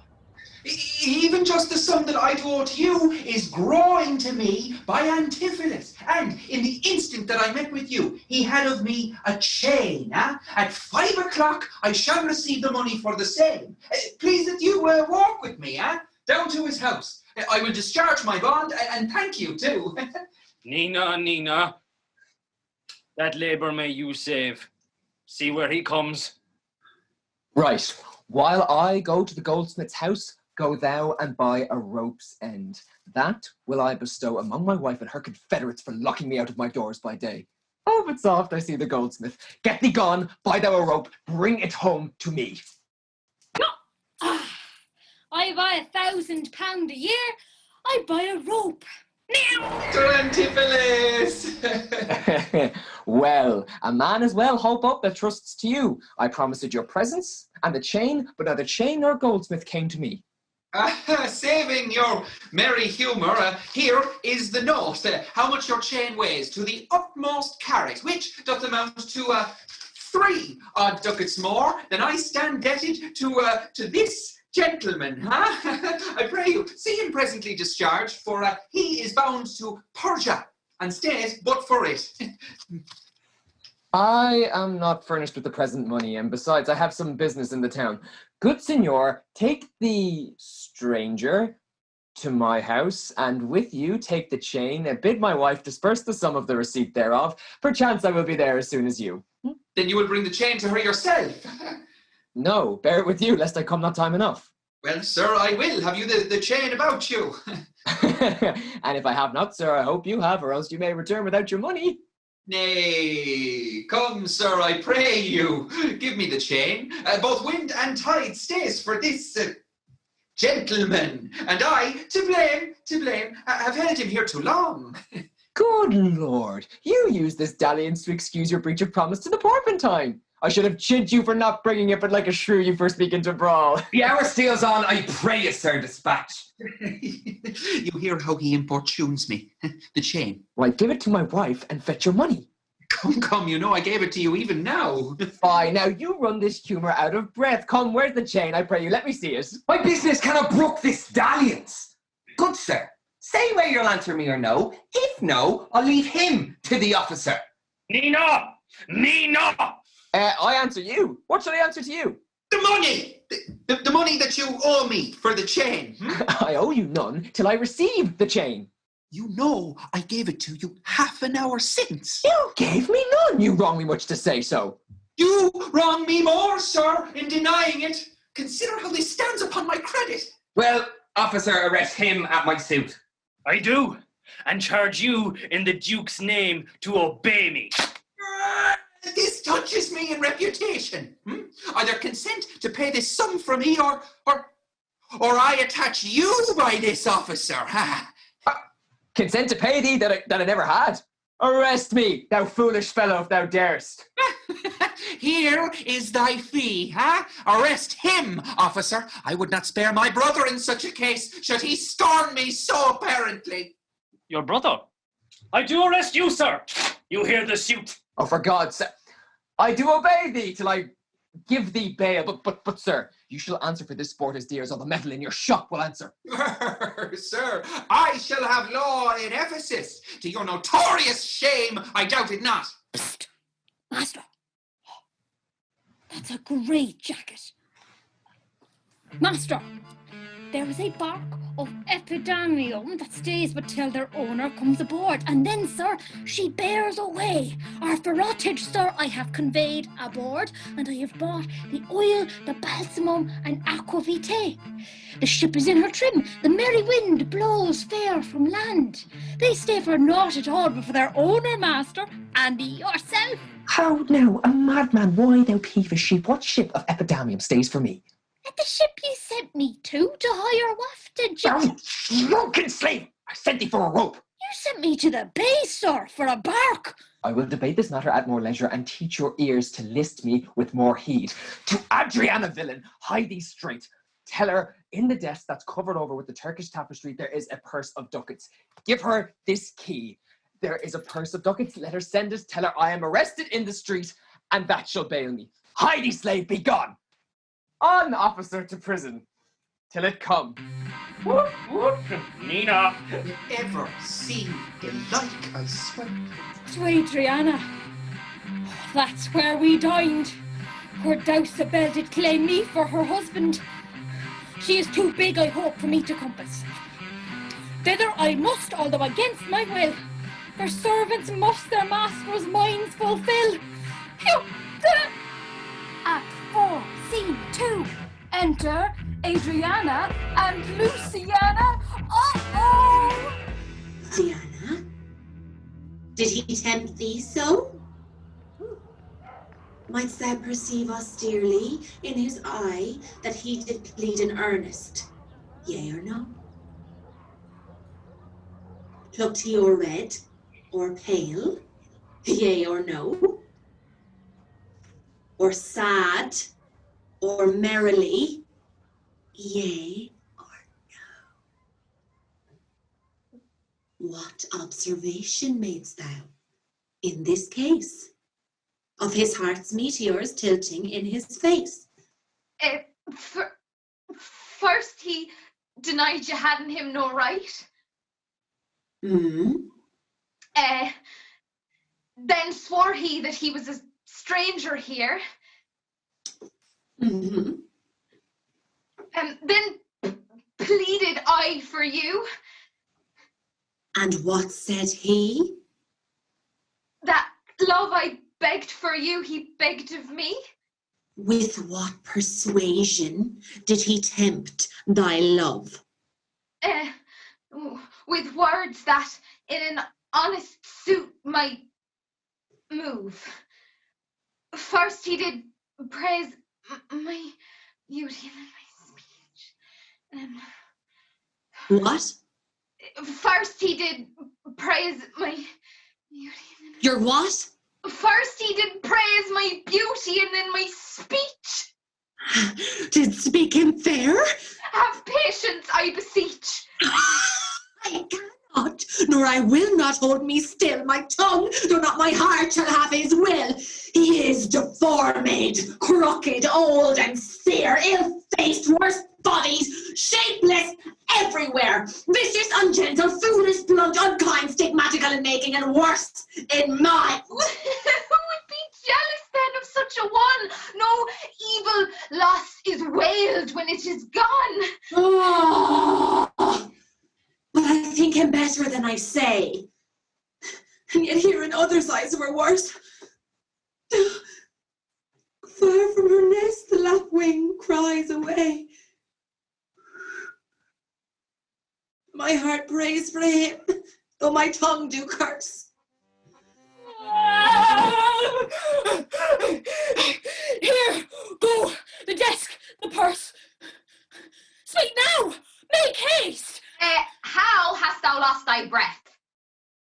Even just the sum that I owe to you is growing to me by Antipholus. And in the instant that I met with you, he had of me a chain. At 5 o'clock, I shall receive the money for the same. Please that you walk with me, down to his house. I will discharge my bond, and thank you too. Nina, Nina. That labour may you save. See where he comes. Right. While I go to the goldsmith's house, go thou and buy a rope's end. That will I bestow among my wife and her confederates for locking me out of my doors by day. Oh, but soft, I see the goldsmith. Get thee gone, buy thou a rope, bring it home to me. I buy £1,000 a year. I buy a rope. To Antipholus! Well, a man as well hope up that trusts to you. I promised your presence and the chain, but neither chain nor goldsmith came to me. Saving your merry humour, here is the note. How much your chain weighs to the utmost carat, which doth amount to 3 odd ducats more than I stand debted to this gentleman. I pray you, see him presently discharged, for he is bound to Persia, and stays but for it. I am not furnished with the present money, and besides, I have some business in the town. Good signor, take the stranger to my house, and with you take the chain, and bid my wife disperse the sum of the receipt thereof. Perchance I will be there as soon as you. Then you will bring the chain to her yourself. No, bear it with you, lest I come not time enough. Well, sir, I will. Have you the chain about you? And if I have not, sir, I hope you have, or else you may return without your money. Nay, come, sir, I pray you. Give me the chain. Both wind and tide stays for this gentleman. And I, to blame, have held him here too long. Good Lord, you use this dalliance to excuse your breach of promise to the porpentine. I should have chid you for not bringing it, but like a shrew you for speaking to brawl. The hour steals on, I pray you, sir, dispatch. You hear how he importunes me. The chain. Why, give it to my wife and fetch your money. Come, you know I gave it to you even now. Fie, now you run this humour out of breath. Come, where's the chain? I pray you, let me see it. My business cannot brook this dalliance. Good sir, say where you'll answer me or no. If no, I'll leave him to the officer. Nina! Nina! I answer you. What should I answer to you? The money! The money that you owe me for the chain. I owe you none till I receive the chain. You know I gave it to you half an hour since. You gave me none. You wrong me much to say so. You wrong me more, sir, in denying it. Consider how this stands upon my credit. Well, officer, arrest him at my suit. I do, and charge you in the Duke's name to obey me. This touches me in reputation. Either consent to pay this sum for me, or I attach you by this officer. Consent to pay thee that I never had. Arrest me, thou foolish fellow, if thou darest. Here is thy fee, Arrest him, officer. I would not spare my brother in such a case, should he scorn me so apparently. Your brother? I do arrest you, sir. You hear the suit. Oh, for God's sake. I do obey thee till I give thee bail, but sir, you shall answer for this sport as dear as all the metal in your shop will answer. Sir, I shall have law in Ephesus. To your notorious shame, I doubt it not. Psst. Master, that's a great jacket. Master, There is a bark of epidemium that stays but till their owner comes aboard, and then, sir, she bears away. Our ferrotage, sir, I have conveyed aboard, and I have bought the oil, the balsamum, and aquavitae. The ship is in her trim, the merry wind blows fair from land. They stay for naught at all but for their owner, master, and yourself. How now, a madman, why thou peevish sheep? What ship of epidemium stays for me? At the ship you sent me to hire waftage. Thou drunken slave! I sent thee for a rope. You sent me to the bay, sir, for a bark. I will debate this matter at more leisure and teach your ears to list me with more heed. To Adriana, villain, hide thee straight. Tell her in the desk that's covered over with the Turkish tapestry there is a purse of ducats. Give her this key. There is a purse of ducats. Let her send it. Tell her I am arrested in the street, and that shall bail me. Hide thee, slave, be gone. On, officer, to prison, till it come. Whoop, whoop. Nina. Ever seen the like, I swear. To Adriana. That's where we dined. Her Dousabel did claim me for her husband. She is too big, I hope, for me to compass. Thither I must, although against my will. For servants must their masters' minds fulfill. Act 4, Scene 2. Enter Adriana and Luciana. Uh-oh! Diana? Did he tempt thee so? Mightst thou perceive austerely in his eye that he did plead in earnest? Yea or no? Looked he or red or pale? Yea or no? Or sad or merrily? Yea or no? What observation madest thou in this case of his heart's meteors tilting in his face? First he denied you hadn't him no right. Then swore he that he was a stranger here. Then pleaded I for you. And what said he? That love I begged for you, he begged of me. With what persuasion did he tempt thy love? With words that in an honest suit might move. First he did praise my beauty and my speech. What? First he did praise my beauty. Your what? First he did praise my beauty and then my speech. Did speak him fair? Have patience, I beseech. I cannot, nor I will not hold me still. My tongue, though not my heart, shall have his will. He is deformed, crooked, old, and sere, ill-faced, worse-bodied, shapeless everywhere, vicious, ungentle, foolish, blunt, unkind, stigmatical in making, and worse in mind. Who would be jealous then of such a one? No evil loss is wailed when it is gone. Oh, but I think him better than I say. And yet here in others' eyes were worse. Far from her nest the lapwing cries away. My heart prays for him, though my tongue do curse. Here, go, the desk, the purse. Speak now, make haste. How hast thou lost thy breath?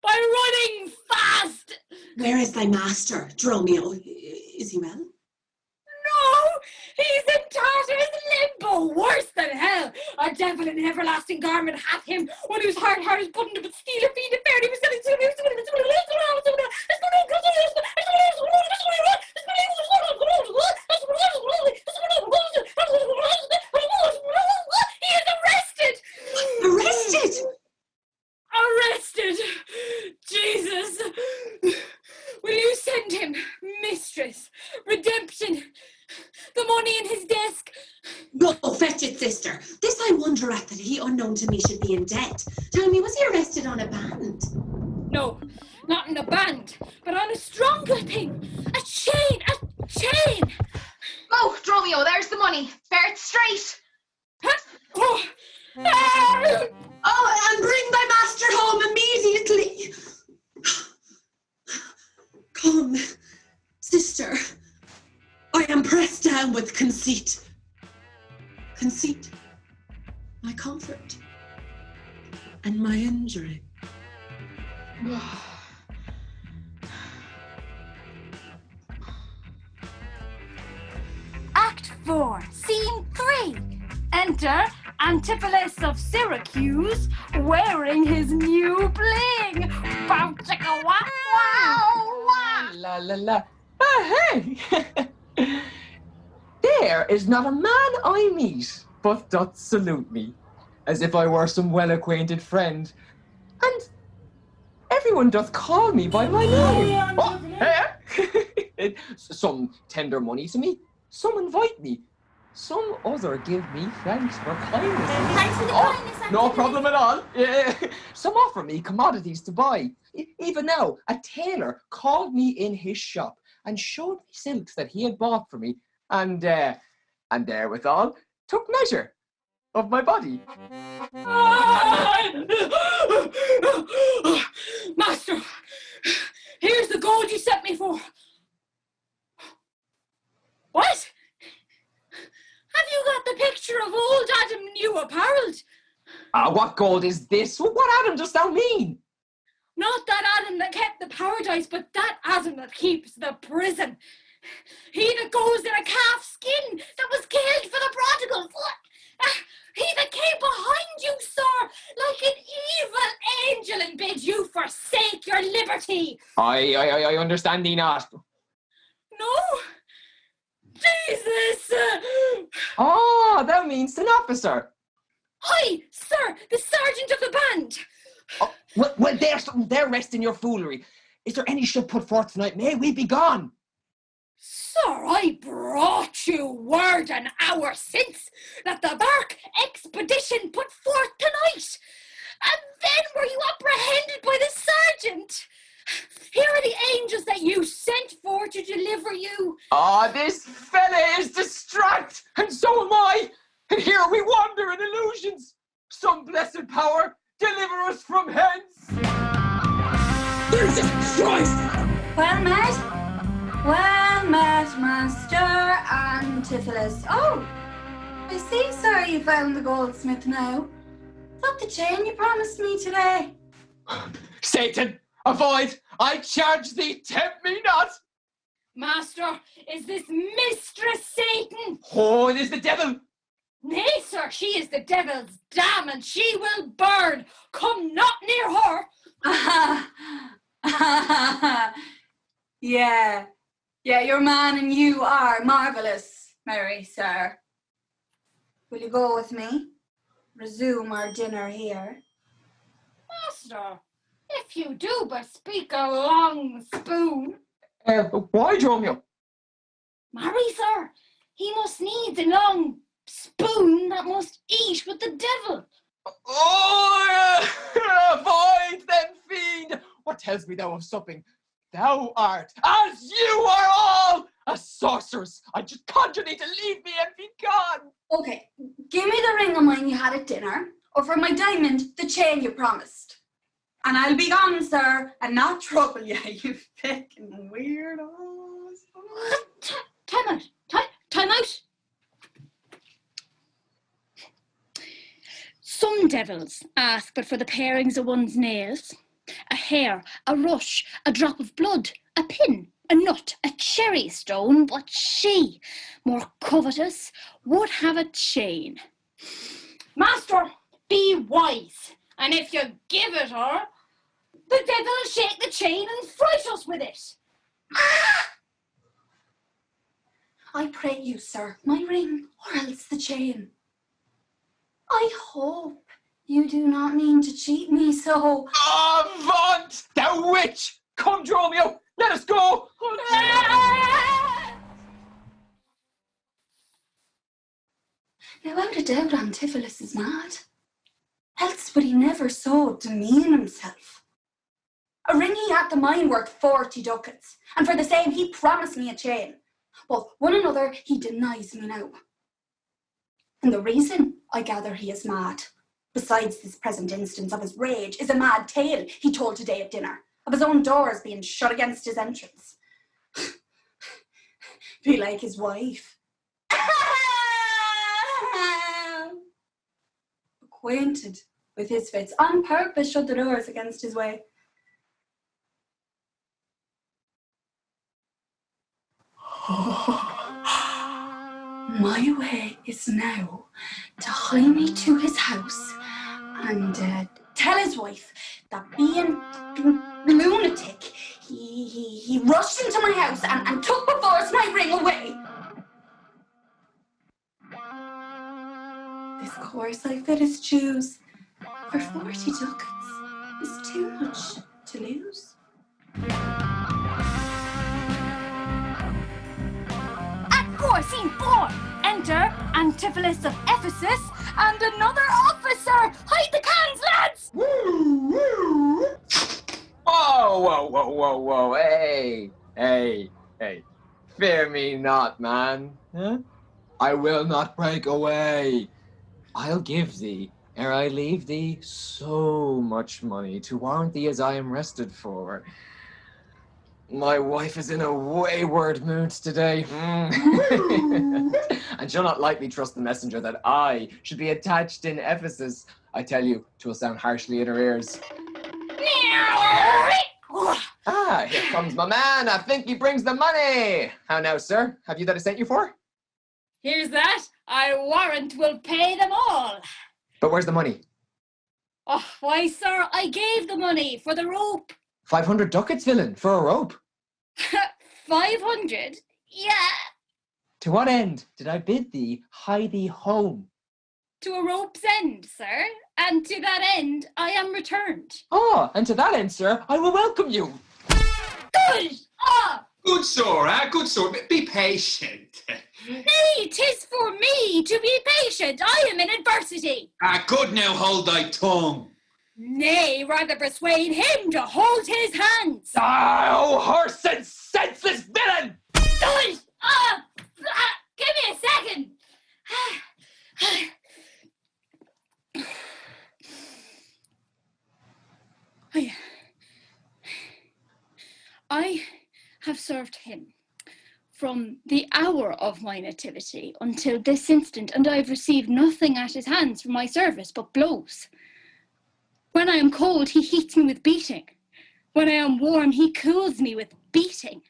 By running fast. Where is thy master, Dromio? Is he well? No, he's in tatters, limbo, worse than hell. A devil in an everlasting garment hath him, when whose heart is buttoned, but stealer feed and fair, he was he is arrested. Arrested? Arrested! Jesus! Will you send him, mistress, redemption, the money in his desk? Go, fetch wretched sister. This I wonder at, that he, unknown to me, should be in debt. Tell me, was he arrested on a band? No, not in a band, but on a stronger thing. A chain, a chain! Oh, Dromio, there's the money. Bear it straight. Oh, and bring thy master home immediately. Come, sister. I am pressed down with conceit. Conceit, my comfort, and my injury. Act 4, Scene 3. Enter Antipholus of Syracuse wearing his new bling. Bow chicka wow wow wow. La la la. Ah, hey! There is not a man I meet but doth salute me, as if I were some well-acquainted friend. And everyone doth call me by my name. Oh, hey! Some tender money to me, some invite me, some other give me thanks for kindness. Thanks for the kindness. No problem at all. Yeah. Some offer me commodities to buy. Even now, a tailor called me in his shop and showed me silks that he had bought for me, and therewithal took measure of my body. Master, here's the gold you sent me for. What? Have you got the picture of old Adam new apparelled? What gold is this? What Adam dost thou mean? Not that Adam that kept the paradise, but that Adam that keeps the prison. He that goes in a calf's skin that was killed for the prodigal. He that came behind you, sir, like an evil angel and bid you forsake your liberty. I understand thee not. No? Jesus! Oh, thou meanst an officer. Hi, sir, the sergeant of the band. Oh, well, they're resting your foolery. Is there any ship put forth tonight? May we be gone? Sir, I brought you word an hour since that the bark expedition put forth tonight. And then were you apprehended by the sergeant. Here are the angels that you sent for to deliver you. This fella is distraught, and so am I. And here we wander in illusions. Some blessed power, deliver us from hence. Jesus Christ! Well met, Master Antipholus. Oh, I see, sir, you found the goldsmith now. Is that the chain you promised me today? Satan, avoid! I charge thee, tempt me not! Master, is this Mistress Satan? Oh, it is the devil! Nay, sir, she is the devil's dam, and she will burn. Come not near her. Yeah, your man and you are marvellous, merry sir. Will you go with me? Resume our dinner here. Master, if you do but speak a long spoon. Why, Dromio? Marry, sir, he must need a long spoon that must eat with the devil. Oh, avoid them, fiend! What tells me thou of supping? Thou art, as you are all, a sorceress. I just conjure thee to leave me and be gone. Okay, give me the ring of mine you had at dinner, or for my diamond, the chain you promised. And I'll be gone, sir, and not trouble you, you fucking weirdos. Time out. Some devils ask but for the parings of one's nails, a hair, a rush, a drop of blood, a pin, a nut, a cherry stone, but she, more covetous, would have a chain. Master, be wise, and if you give it her, the devil will shake the chain and fright us with it. I pray you, sir, my ring, or else the chain. I hope you do not mean to cheat me so. Avaunt, thou witch! Come, Dromio, let us go! Now, without a doubt, Antipholus is mad. Else would he never so demean himself. A ring he had to mine worth 40 ducats, and for the same he promised me a chain. But one another he denies me now. And the reason, I gather, he is mad, besides this present instance of his rage, is a mad tale he told today at dinner, of his own doors being shut against his entrance. Be like his wife. Acquainted with his fits, on purpose shut the doors against his way. My way is now to hie me to his house and tell his wife that being lunatic, he rushed into my house and took perforce my ring away. This course I fit his choose, for 40 ducats is too much to lose. At scene 4, enter Antipholus of Ephesus and another officer. Hide the cans, lads! Whoa. Hey. Fear me not, man. Huh? I will not break away. I'll give thee, ere I leave thee, so much money to warrant thee as I am rested for. My wife is in a wayward mood today. And she'll not likely trust the messenger that I should be attached in Ephesus. I tell you, 'twill sound harshly in her ears. Ah, here comes my man. I think he brings the money. How now, sir? Have you that I sent you for? Here's that. I warrant we'll pay them all. But where's the money? Oh, why, sir, I gave the money for the rope. 500 ducats, villain, for a rope. 500? Yeah. To what end did I bid thee hie thee home? To a rope's end, sir, and to that end I am returned. Ah, and to that end, sir, I will welcome you. Good! Ah! Good sir, good sir. Be patient. Nay, 'tis for me to be patient. I am in adversity. Good now, hold thy tongue. Nay, rather persuade him to hold his hands. Ah, oh, horse and senseless villain! Good! Give me a second. I have served him from the hour of my nativity until this instant, and I have received nothing at his hands for my service but blows. When I am cold, he heats me with beating. When I am warm, he cools me with beating.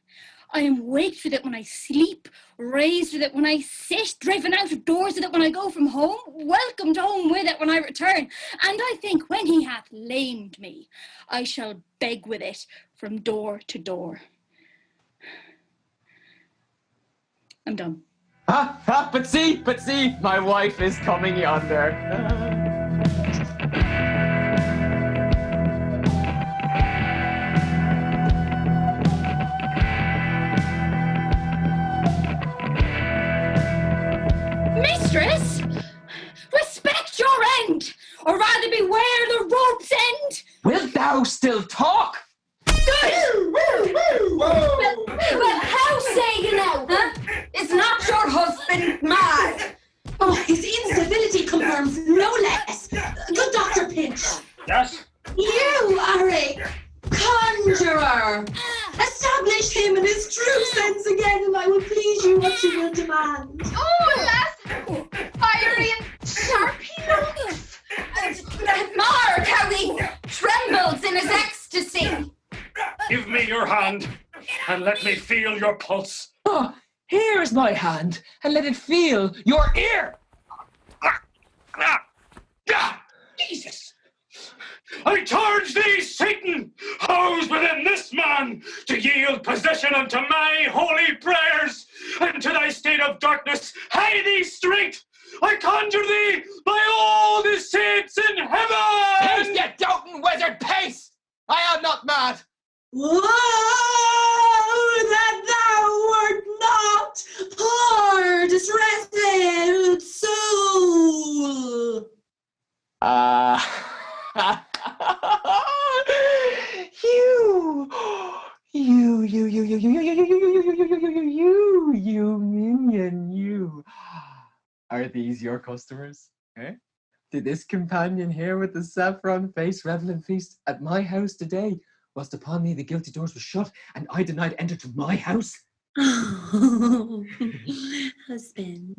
I am waked with it when I sleep, raised with it when I sit, driven out of doors with it when I go from home, welcomed home with it when I return. And I think when he hath lamed me, I shall beg with it from door to door. I'm done. But see, my wife is coming yonder. Mistress, respect your end, or rather beware the rope's end. Wilt thou still talk? Well, how say you now, huh? Is not your husband mad? Oh, his instability confirms no less. Good Dr. Pinch. Yes? You are a conjurer. Establish him in his true sense again, and I will please you what you will demand. Oh, lass, fiery and sharp he looks. Mark how he trembles in his ecstasy. Give me your hand and let me feel your pulse. Oh, here's my hand, and let it feel your ear. Jesus! I charge thee, Satan, housed within this man, to yield possession unto my holy prayers, and to thy state of darkness hie thee straight. I conjure thee by all the saints in heaven! Pace, you doubting wizard, pace! I am not mad. Whoa, that thou wert not poor, distressed soul. Are these your customers? Eh? Did this companion here with the saffron face revel and feast at my house today, whilst upon me the guilty doors were shut, and I denied enter to my house? Oh, husband.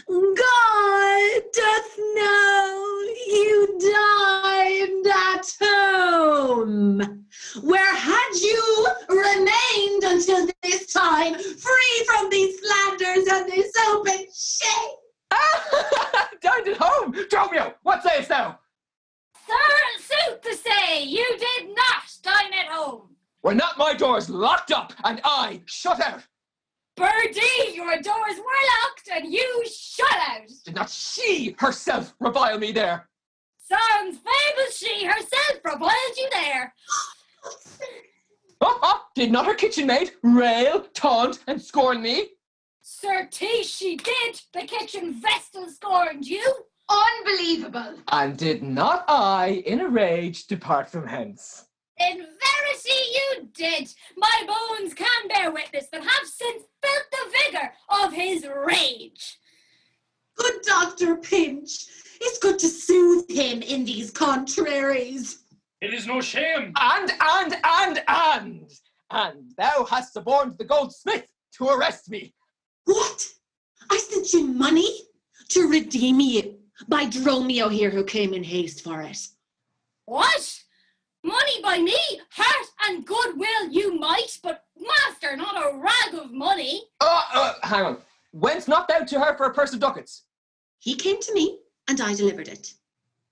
God doth know you dined at home. Where had you remained until this time, free from these slanders and this open shame? Dined at home! Romeo, what sayest thou? Sir, sooth to say, you did not dine at home. Were not my doors locked up and I shut out? Birdie, your doors were locked and you shut out. Did not she herself revile me there? Sans fable, she herself reviled you there. Did not her kitchen maid rail, taunt, and scorn me? Certes, she did. The kitchen vestal scorned you. Unbelievable. And did not I, in a rage, depart from hence? In verity you did. My bones can bear witness that have since felt the vigour of his rage. Good Dr. Pinch, it's good to soothe him in these contraries. It is no shame. And thou hast suborned the goldsmith to arrest me. What? I sent you money to redeem you by Dromio here who came in haste for it. What? Money by me? Heart and goodwill you might, but master, not a rag of money. Hang on. Went not thou to her for a purse of ducats? He came to me and I delivered it.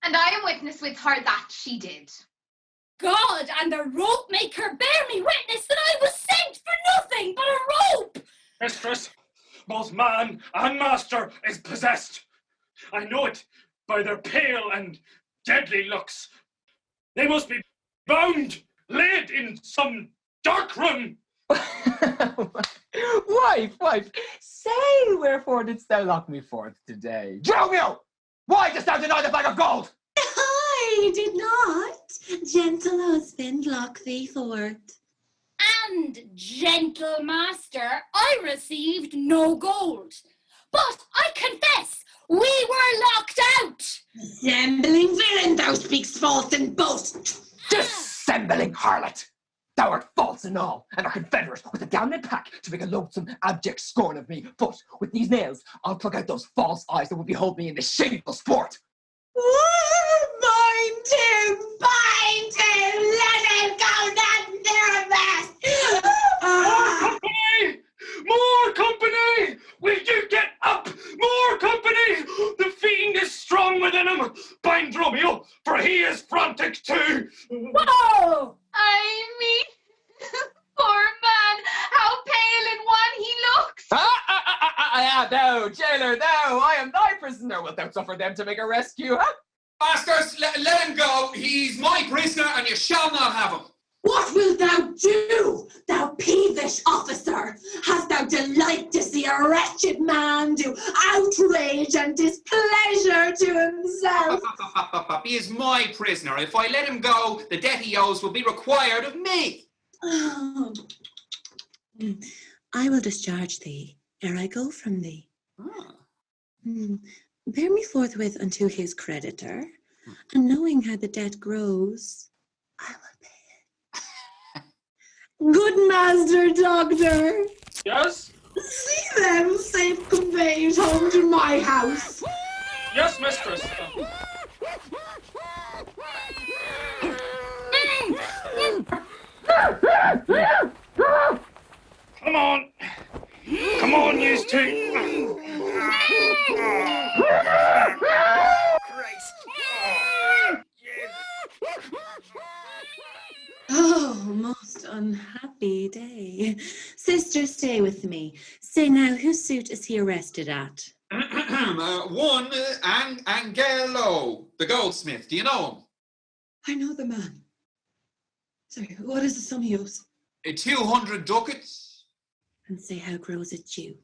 And I am witness with her that she did. God and the rope maker bear me witness that I was sent for nothing but a rope. Mistress, both man and master is possessed. I know it by their pale and deadly looks. They must be bound, laid in some dark room. Wife, say wherefore didst thou lock me forth today? Dromio, why dost thou deny the bag of gold? I did not, gentle husband, lock thee forth. And, gentle master, I received no gold. But I confess, we were locked out. Dissembling villain, thou speaks false and boast. Dissembling harlot! Thou art false and all, and are confederate with a damned pack to make a loathsome, abject scorn of me. But with these nails, I'll pluck out those false eyes that will behold me in this shameful sport. Bind him! Bind him! Let him go, that therapist! Company! More company! Will you get up? More company! The fiend is strong within him. Bind Romeo, for he is frantic too. Whoa! I mean, poor man, how pale and wan he looks. Thou, jailer, thou, I am thy prisoner. Wilt thou suffer them to make a rescue, huh? Masters, let him go. He's my prisoner, and you shall not have him. What wilt thou do, thou peevish officer? Hast thou delight to see a wretched man do outrage and displeasure to himself? He is my prisoner. If I let him go, the debt he owes will be required of me. Oh. I will discharge thee ere I go from thee. Bear me forthwith unto his creditor, and knowing how the debt grows, I will pay it. Good master doctor, Yes? see them safe conveyed home to my house. Yes, mistress. Come on. Come on, you two. Oh, most unhappy day. Sister, stay with me. Say now, whose suit is he arrested at? One, Angelo, the goldsmith. Do you know him? I know the man. Sorry, what is the sum he owes? 200 ducats. And say how grows it due?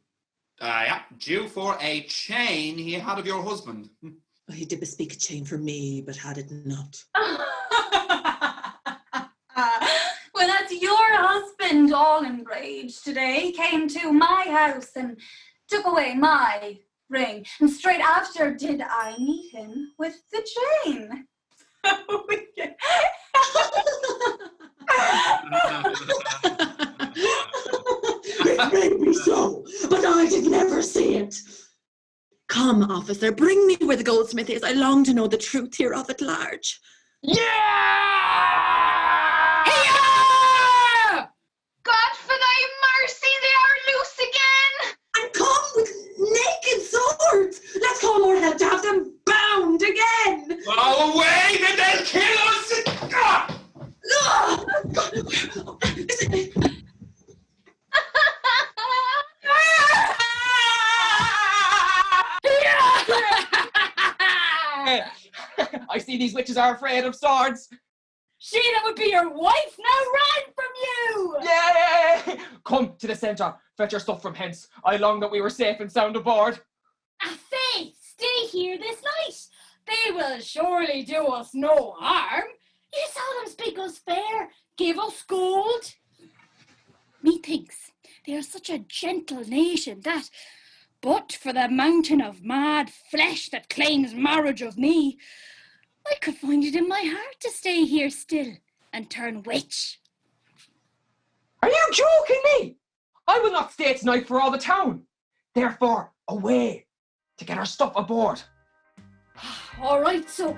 Yeah, due for a chain he had of your husband. Oh, he did bespeak a chain for me, but had it not. Well, that's your husband, all enraged today, came to my house and took away my ring. And straight after did I meet him with the chain. It may be so, but I did never see it. Come, officer, bring me where the goldsmith is. I long to know the truth hereof at large. Yeah! God, for thy mercy, they are loose again. And come with naked swords. Let's call more help to have them bound again. Oh, away, then they'll kill us! I see these witches are afraid of swords. Sheena would be your wife now, run from you! Yay! Come to the centre, fetch your stuff from hence. I long that we were safe and sound aboard. Faith, stay here this night. They will surely do us no harm. You saw them speak us fair, give us gold. Methinks they are such a gentle nation that, but for the mountain of mad flesh that claims marriage of me, I could find it in my heart to stay here still and turn witch. Are you joking me? I will not stay tonight for all the town. Therefore, away to get our stuff aboard. All right, so.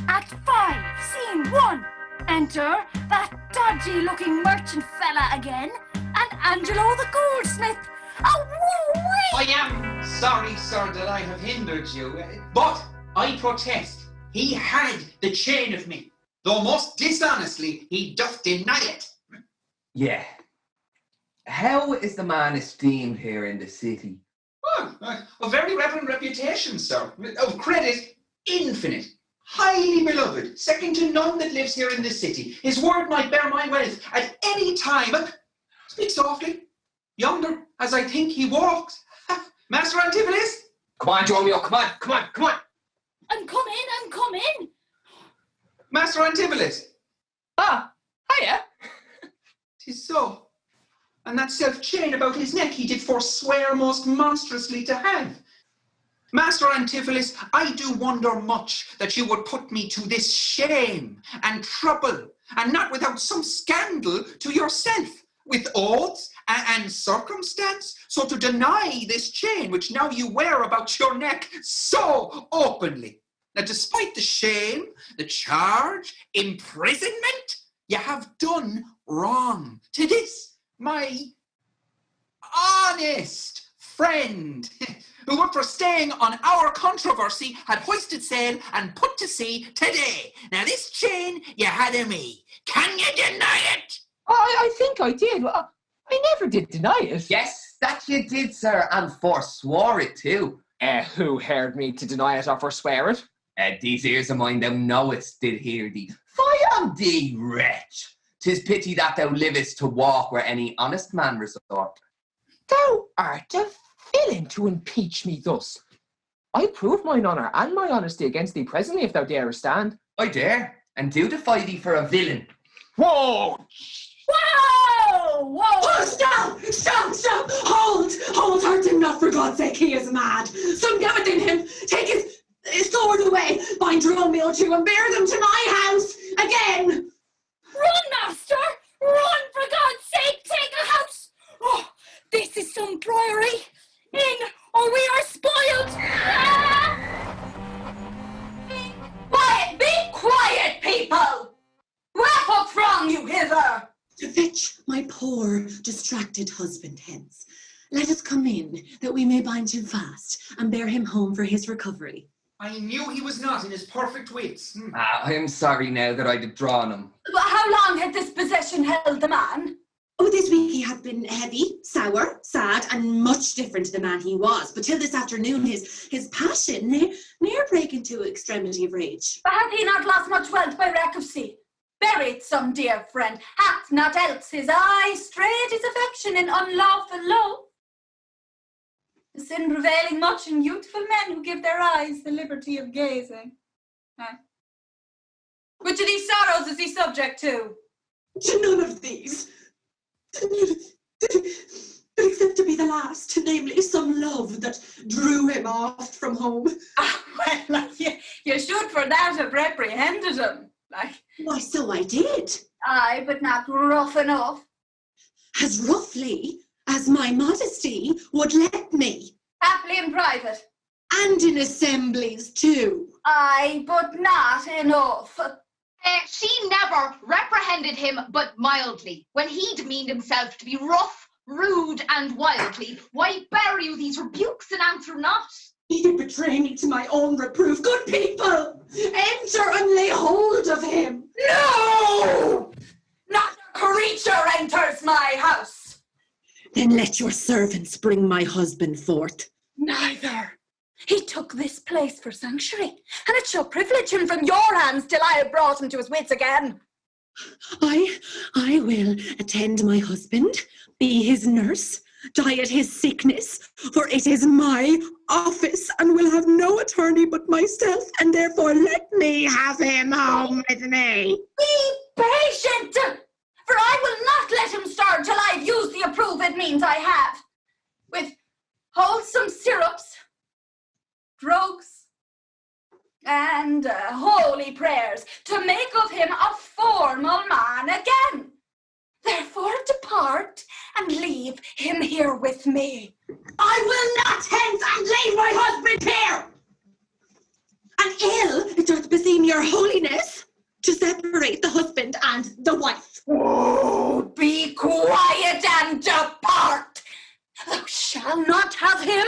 Act 5, Scene 1. Enter that dodgy-looking merchant fella again, and Angelo the goldsmith. Oh, woo-wee! I am sorry, sir, that I have hindered you, but I protest. He had the chain of me, though most dishonestly he doth deny it. Yeah. How is the man esteemed here in the city? Oh, a very reverend reputation, sir. Of credit, infinite. Highly beloved, second to none that lives here in this city. His word might bear my wealth at any time. Speak softly. Yonder, as I think he walks. Master Antipholus? Come on, Romeo, come on, come on, come on. I'm come in. Master Antipholus? Ah, hiya. 'Tis so. And that self-chain about his neck he did forswear most monstrously to have. Master Antipholus, I do wonder much that you would put me to this shame and trouble, and not without some scandal to yourself, with oaths and circumstance, so to deny this chain which now you wear about your neck so openly. Now, despite the shame, the charge, imprisonment, you have done wrong to this, my honest friend, who but for staying on our controversy had hoisted sail and put to sea today. Now this chain you had of me, can you deny it? I think I did. Well, I never did deny it. Yes, that you did, sir, and forswore it too. Who heard me to deny it or forswear it? These ears of mine thou knowest did hear thee. Fie on thee, wretch! 'Tis pity that thou livest to walk where any honest man resort. Thou art a villain to impeach me thus. I prove mine honour and my honesty against thee presently, if thou darest stand. I dare, and do defy thee for a villain. Whoa! Whoa! Oh, stop! Hold, hurt him not, for God's sake, he is mad. Some get within him, take his sword away, bind Romeo to and bear them to my house again. Run, master! Run, for God's sake, take a house! Oh, this is some priory. In, or we are spoiled! Ah! Be quiet, people! Where hath throng you hither? To fetch my poor, distracted husband hence. Let us come in, that we may bind him fast, and bear him home for his recovery. I knew he was not in his perfect wits. I am sorry now that I did draw on him. But how long had this possession held the man? Oh, this week he had been heavy, sour, sad, and much different to the man he was. But till this afternoon, his passion near break into extremity of rage. But hath he not lost much wealth by wreck of sea? Buried some dear friend, hath not else his eye strayed his affection in unlawful love? The sin prevailing much in youthful men who give their eyes the liberty of gazing. Which of these sorrows is he subject to? To none of these. last, namely some love that drew him off from home. Well, you should for that have reprehended him. Why, so I did. Aye, but not rough enough. As roughly as my modesty would let me. Happily in private. And in assemblies too. Aye, but not enough. She never reprehended him but mildly, when he demeaned himself to be rough, rude, and wildly. Why bear you these rebukes and answer not? You betray me to my own reproof. Good people, enter and lay hold of him. No! Not a creature enters my house. Then let your servants bring my husband forth. Neither. He took this place for sanctuary, and it shall privilege him from your hands till I have brought him to his wits again. I will attend my husband, be his nurse, diet his sickness, for it is my office, and will have no attorney but myself, and therefore let me have him home with me. Be patient, for I will not let him start till I've used the approved means I have, with wholesome syrups, drugs, and holy prayers to make of him a formal man again. Therefore depart and leave him here with me. I will not hence and leave my husband here. And ill it doth beseem your holiness to separate the husband and the wife. Oh, be quiet and depart. Thou shalt not have him.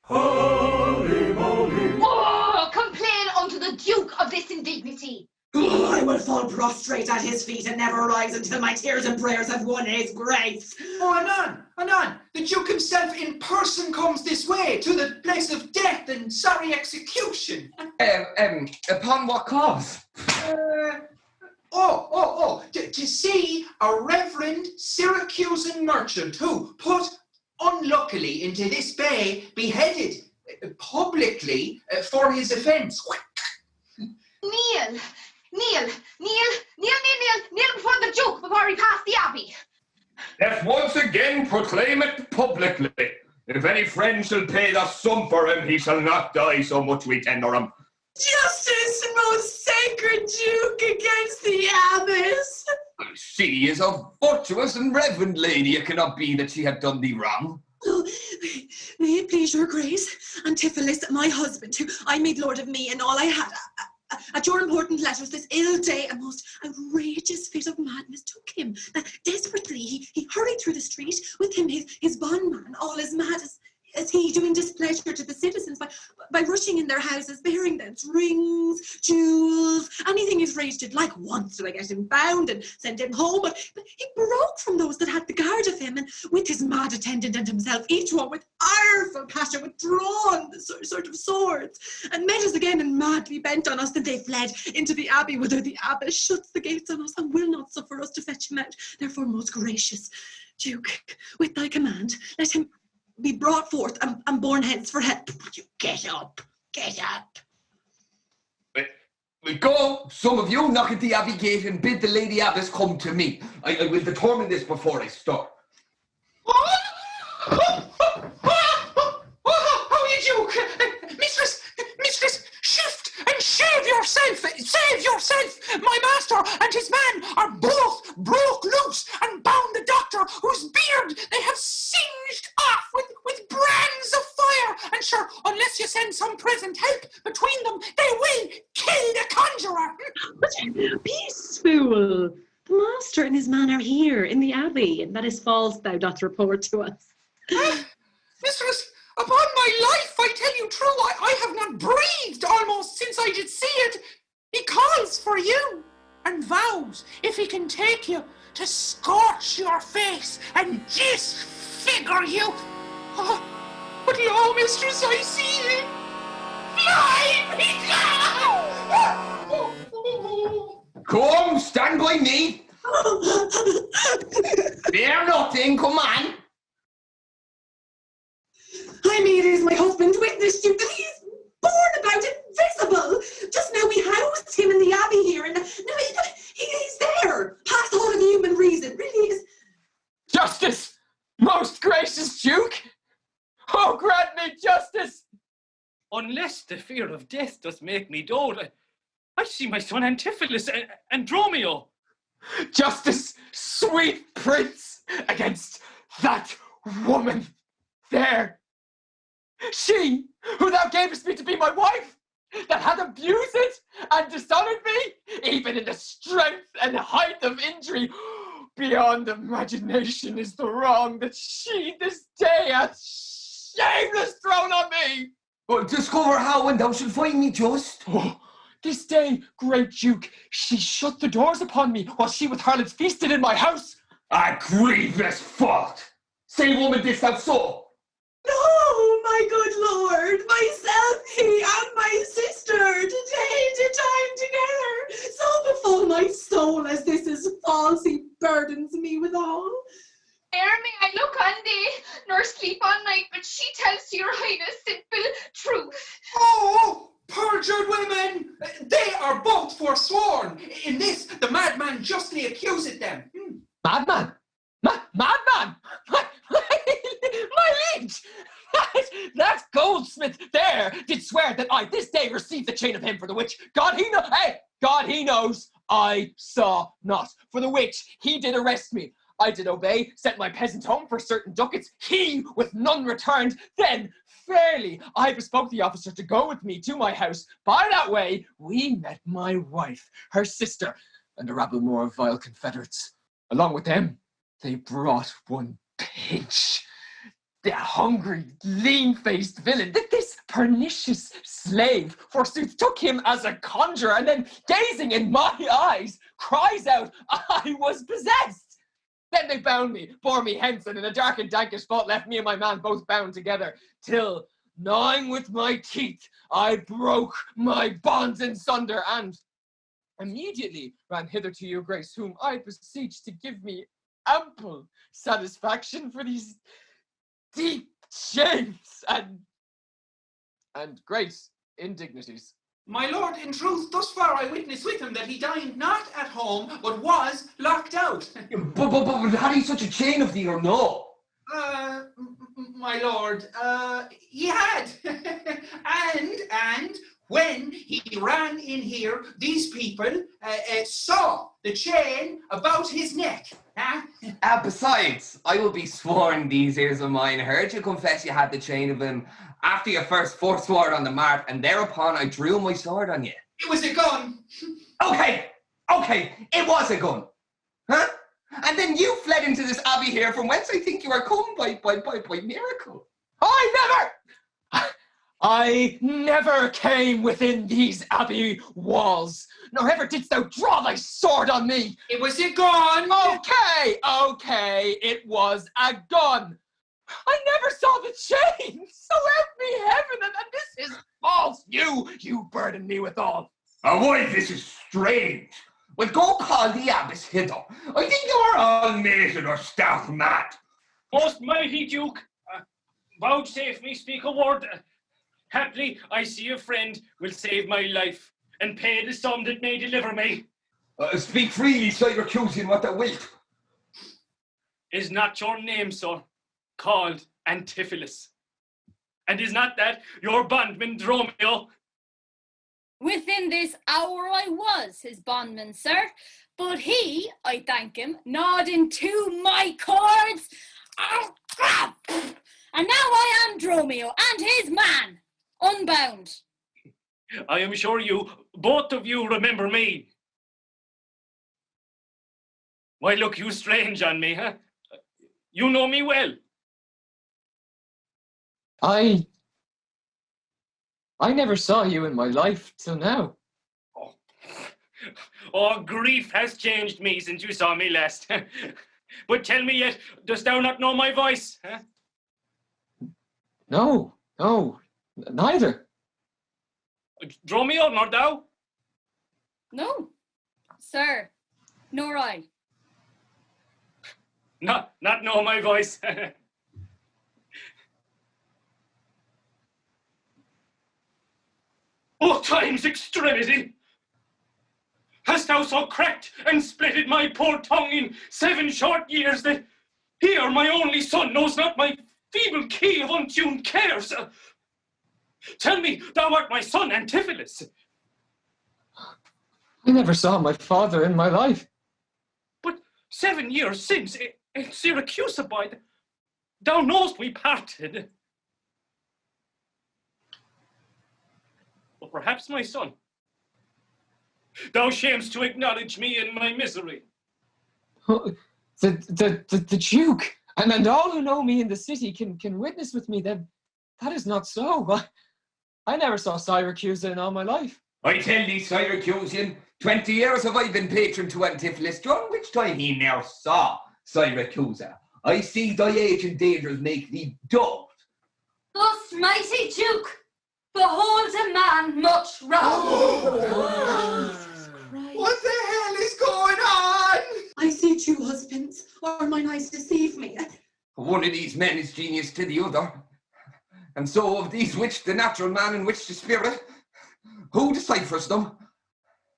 Holy moly. Oh, complain unto the Duke of this indignity. Oh, I will fall prostrate at his feet and never rise until my tears and prayers have won his grace. Oh, anon, the Duke himself in person comes this way, to the place of death and sorry execution. Upon what cause? To see a reverend Syracusan merchant who, put unluckily into this bay, beheaded publicly for his offence. Kneel before the Duke before he passed the Abbey. Let's once again proclaim it publicly. If any friend shall pay the sum for him, he shall not die, so much we tender him. Justice, most sacred Duke, against the abbess. She is a virtuous and reverend lady. It cannot be that she had done thee wrong. Oh, may it please your grace, Antipholus, my husband, who I made lord of me and all I had, at your important letters this ill day, a most outrageous fit of madness took him. Desperately he hurried through the street, with him his bondman, all as mad as he, doing displeasure to the citizens by rushing in their houses, bearing thence rings, jewels, anything his rage did like once till I get him bound and send him home. But he broke from those that had the guard of him, and with his mad attendant and himself, each one with ireful passion, with drawn sort of swords, and met us again and madly bent on us. Then they fled into the abbey, whither the abbess shuts the gates on us and will not suffer us to fetch him out. Therefore, most gracious Duke, with thy command, let him be brought forth and borne hence for help. You get up. Go, some of you, knock at the abbey gate and bid the lady abbess come to me. I will determine this before I start. Oh, you Duke! Mistress, shift and shave yourself! Save yourself! My master and his man are both broke loose and bound the doctor, whose beard they have singed off with brands of fire. And sure, unless you send some present help between them, they will kill the conjurer. Peace, fool! The master and his man are here in the abbey, and that is false thou dost report to us. Mistress, upon my life, I tell you true, I have not breathed almost since I did see it. He calls for you and vows, if he can take you, to scorch your face and disfigure you. Oh, but lo, mistress, I see him. Fly! Come, stand by me. Fear nothing, come on. I mean, it is my husband, witness you that he is born about, invisible. Just now we housed him in the abbey here, and now he's there, past all of human reason. Really is. Justice, most gracious Duke! Oh, grant me justice! Unless the fear of death does make me dote, I see my son Antipholus and Dromio. Justice, sweet prince, against that woman there. She, who thou gavest me to be my wife, that hath abused it and dishonored me, even in the strength and height of injury, beyond imagination is the wrong that she this day hath shameless thrown on me. But discover how and thou shalt find me just. Oh, this day, great Duke, she shut the doors upon me while she with harlots feasted in my house. A grievous fault. Say, woman, didst thou so? No, my good lord, myself, he, and my sister, today to time together. So befall my soul as this is false, he burdens me withal. Ere may I look on thee, nor sleep all night, but she tells to your highness simple truth. Oh, perjured women! They are both forsworn. In this, the madman justly accuseth them. Madman? Madman? My liege! That goldsmith there did swear that I this day received the chain of him for the which God he knows I saw not. For the which he did arrest me. I did obey, sent my peasant home for certain ducats, he with none returned. Then fairly I bespoke the officer to go with me to my house. By that way we met my wife, her sister, and a rabble more of vile confederates. Along with them they brought one Pinch, the hungry, lean-faced villain, that this pernicious slave, forsooth, took him as a conjurer, and then, gazing in my eyes, cries out, I was possessed. Then they bound me, bore me hence, and in a dark and dankish spot left me and my man both bound together, till, gnawing with my teeth, I broke my bonds in sunder, and immediately ran hither to your grace, whom I beseech to give me ample satisfaction for these deep shames and great indignities. My lord, in truth, thus far I witness with him that he dined not at home, but was locked out. But had he such a chain of thee or no? My lord, he had. and when he ran in here, these people saw the chain about his neck. Besides, I will be sworn these ears of mine heard you confess you had the chain of him after you first forswore on the mart, and thereupon I drew my sword on you. It was a gun. Okay, it was a gun. Huh? And then you fled into this abbey here, from whence I think you are come by miracle. I never came within these abbey walls, nor ever didst thou draw thy sword on me. It was a gun. Okay, it was a gun. I never saw the chain, so help me heaven, and this is false. You burden me with all. Why, this is strange. Well, go call the abbess hither. I think you are all mated or stark mad. Most mighty Duke, vouchsafe me speak a word. Haply I see a friend will save my life and pay the sum that may deliver me. Speak freely, Syracuse, what thou wilt. Is not your name, sir, called Antipholus? And is not that your bondman Dromio? Within this hour I was his bondman, sir, but he, I thank him, gnawed into my cords, and now I am Dromio and his man, unbound. I am sure you, both of you, remember me. Why look you strange on me, huh? You know me well. I never saw you in my life till now. Oh, grief has changed me since you saw me last. But tell me yet, dost thou not know my voice? Huh? No, neither. Dromio, nor thou? No, sir, nor I. Not know my voice. O time's extremity! Hast thou so cracked and splitted my poor tongue in 7 short years that Here, my only son knows not my feeble key of untuned cares. Tell me, thou art my son, Antipholus. I never saw my father in my life. But 7 years since, in Syracuse, thou knowest we parted. But perhaps, my son, thou shamest to acknowledge me in my misery. The Duke, and all who know me in the city can witness with me that that is not so. I never saw Syracuse in all my life. I tell thee, Syracusian, 20 years have I been patron to Antipholus, during which time he ne'er saw Syracusa. I see thy age and dangers make thee dull. Thus, mighty Duke, behold a man much wrong. What the hell is going on? I see two husbands, or mine eyes deceive me. One of these men is genius to the other, and so of these which the natural man and which the spirit. Who deciphers them?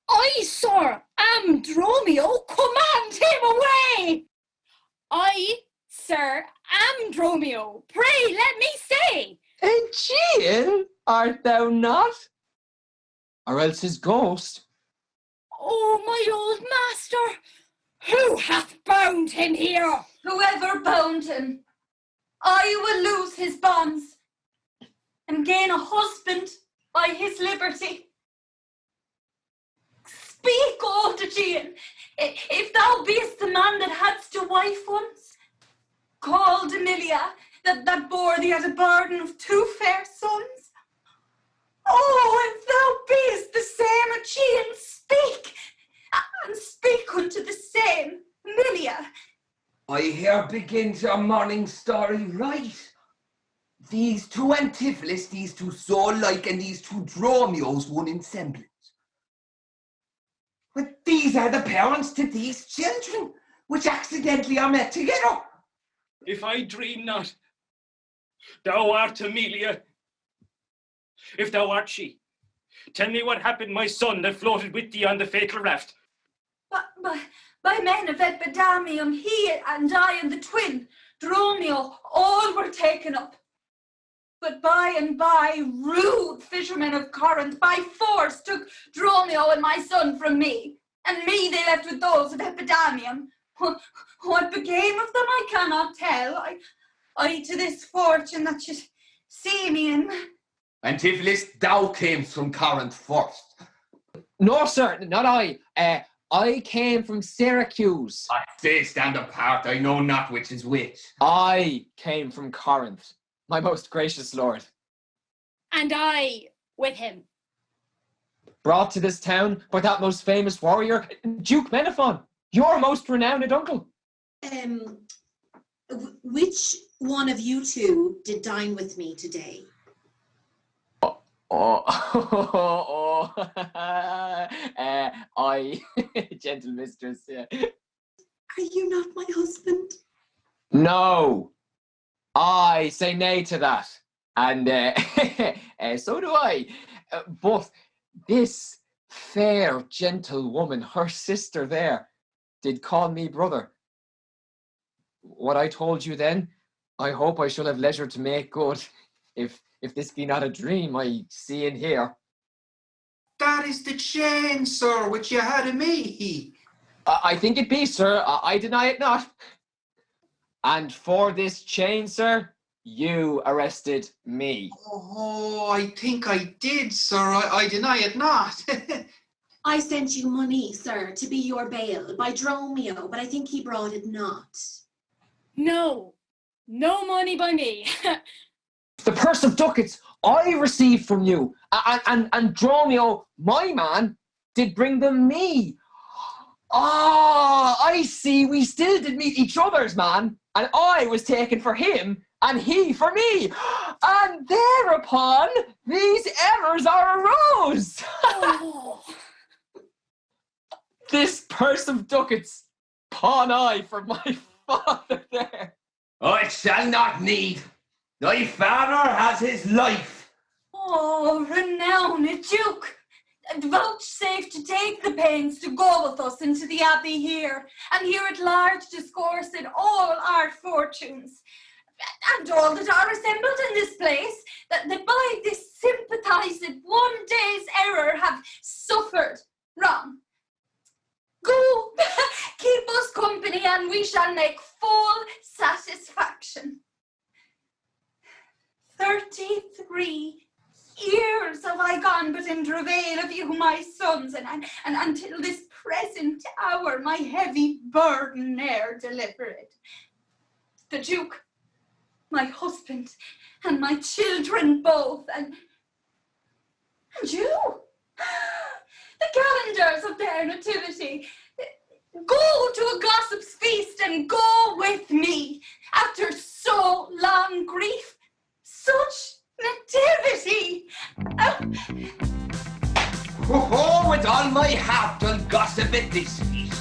I, sir, am Dromio. Command him away. I, sir, am Dromio. Pray, let me say. Aegean, art thou not? Or else his ghost? Oh, my old master, who hath bound him here? Whoever bound him, I will loose his bonds and gain a husband by his liberty. Speak, old Aegean, if thou beest the man that hadst a wife once, called Emilia, that bore thee at a burden of 2 fair sons. Oh, if thou beest the same Aegean, speak, and speak unto the same Emilia. I here begins our morning story right. These two Antipholus, these two soul-like, and these two Dromios, one in semblance. But these are the parents to these children, which accidentally are met together. If I dream not, thou art Amelia. If thou art she, tell me what happened my son that floated with thee on the fatal raft. By men of Epidamium, he and I and the twin, Dromio, all were taken up. But by and by, rude fishermen of Corinth by force took Dromio and my son from me, and me they left with those of Epidamium. What became of them I cannot tell. I to this fortune that should see me in. Antipholus, thou camest from Corinth first. No, sir, not I. I came from Syracuse. I say stand apart, I know not which is which. I came from Corinth, my most gracious lord. And I with him. Brought to this town by that most famous warrior, Duke Menaphon, your most renowned uncle. Which one of you two did dine with me today? I, gentle mistress. Are you not my husband? No, I say nay to that, and so do I. But this fair, gentle woman, her sister there, did call me brother. What I told you then, I hope I shall have leisure to make good, if this be not a dream I see and hear. That is the chain, sir, which you had of me. I think it be, sir. I deny it not. And for this chain, sir, you arrested me. Oh, I think I did, sir. I deny it not. I sent you money, sir, to be your bail by Dromio, but I think he brought it not. No money by me. The purse of ducats I received from you, and Dromio, my man, did bring them me. I see. We still did meet each other's man, and I was taken for him, and he for me. And thereupon, these errors are arose. Oh. This purse of ducats, pawn I for my father there. I shall not need. Thy father has his life. Oh, renowned Duke, vouchsafe to take the pains to go with us into the abbey here, and here at large discourse in all our fortunes, and all that are assembled in this place, that by this sympathized one day's error have suffered wrong. Go, keep us company, and we shall make full satisfaction. 33 years have I gone but in travail of you, my sons, and until this present hour my heavy burden ne'er delivered. The Duke, my husband, and my children both, and you, the calendars of their nativity. Go to a gossip's feast and go with me. After so long grief, such nativity. Oh, with all my heart I'll gossip at this feast.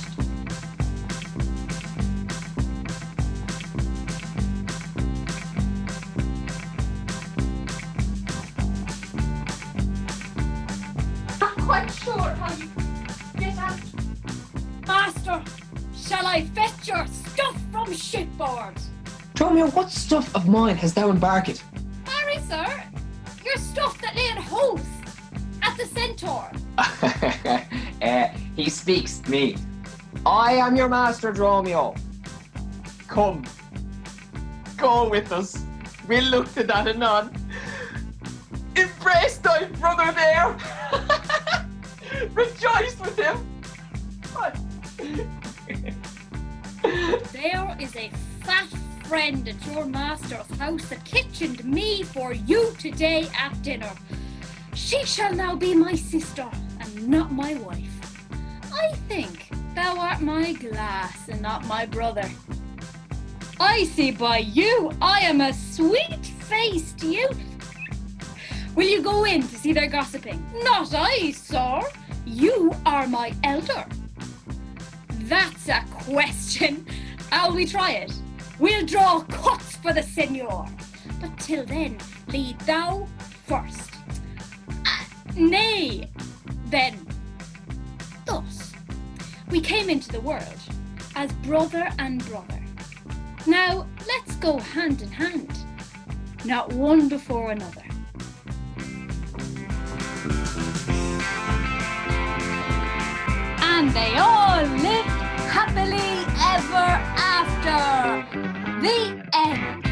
Not quite sure how you get out. Master, shall I fetch your stuff from shipboard? Romeo, what stuff of mine has thou embarked? Marry, sir, your stuff that lay in house at the Centaur. He speaks to me. I am your master, Romeo. Come, go with us. We'll look to that anon. Embrace thy brother there. Rejoice with him. There is a fat friend at your master's house that kitchened me for you today at dinner. She shall now be my sister and not my wife. I think thou art my glass and not my brother. I see by you I am a sweet-faced youth. Will you go in to see their gossiping? Not I, sir. You are my elder. That's a question. How we try it? We'll draw cuts for the seigneur. But till then, lead thou first. Nay, then. Thus, we came into the world as brother and brother. Now, let's go hand in hand, not one before another. And they all lived happily ever after. The end.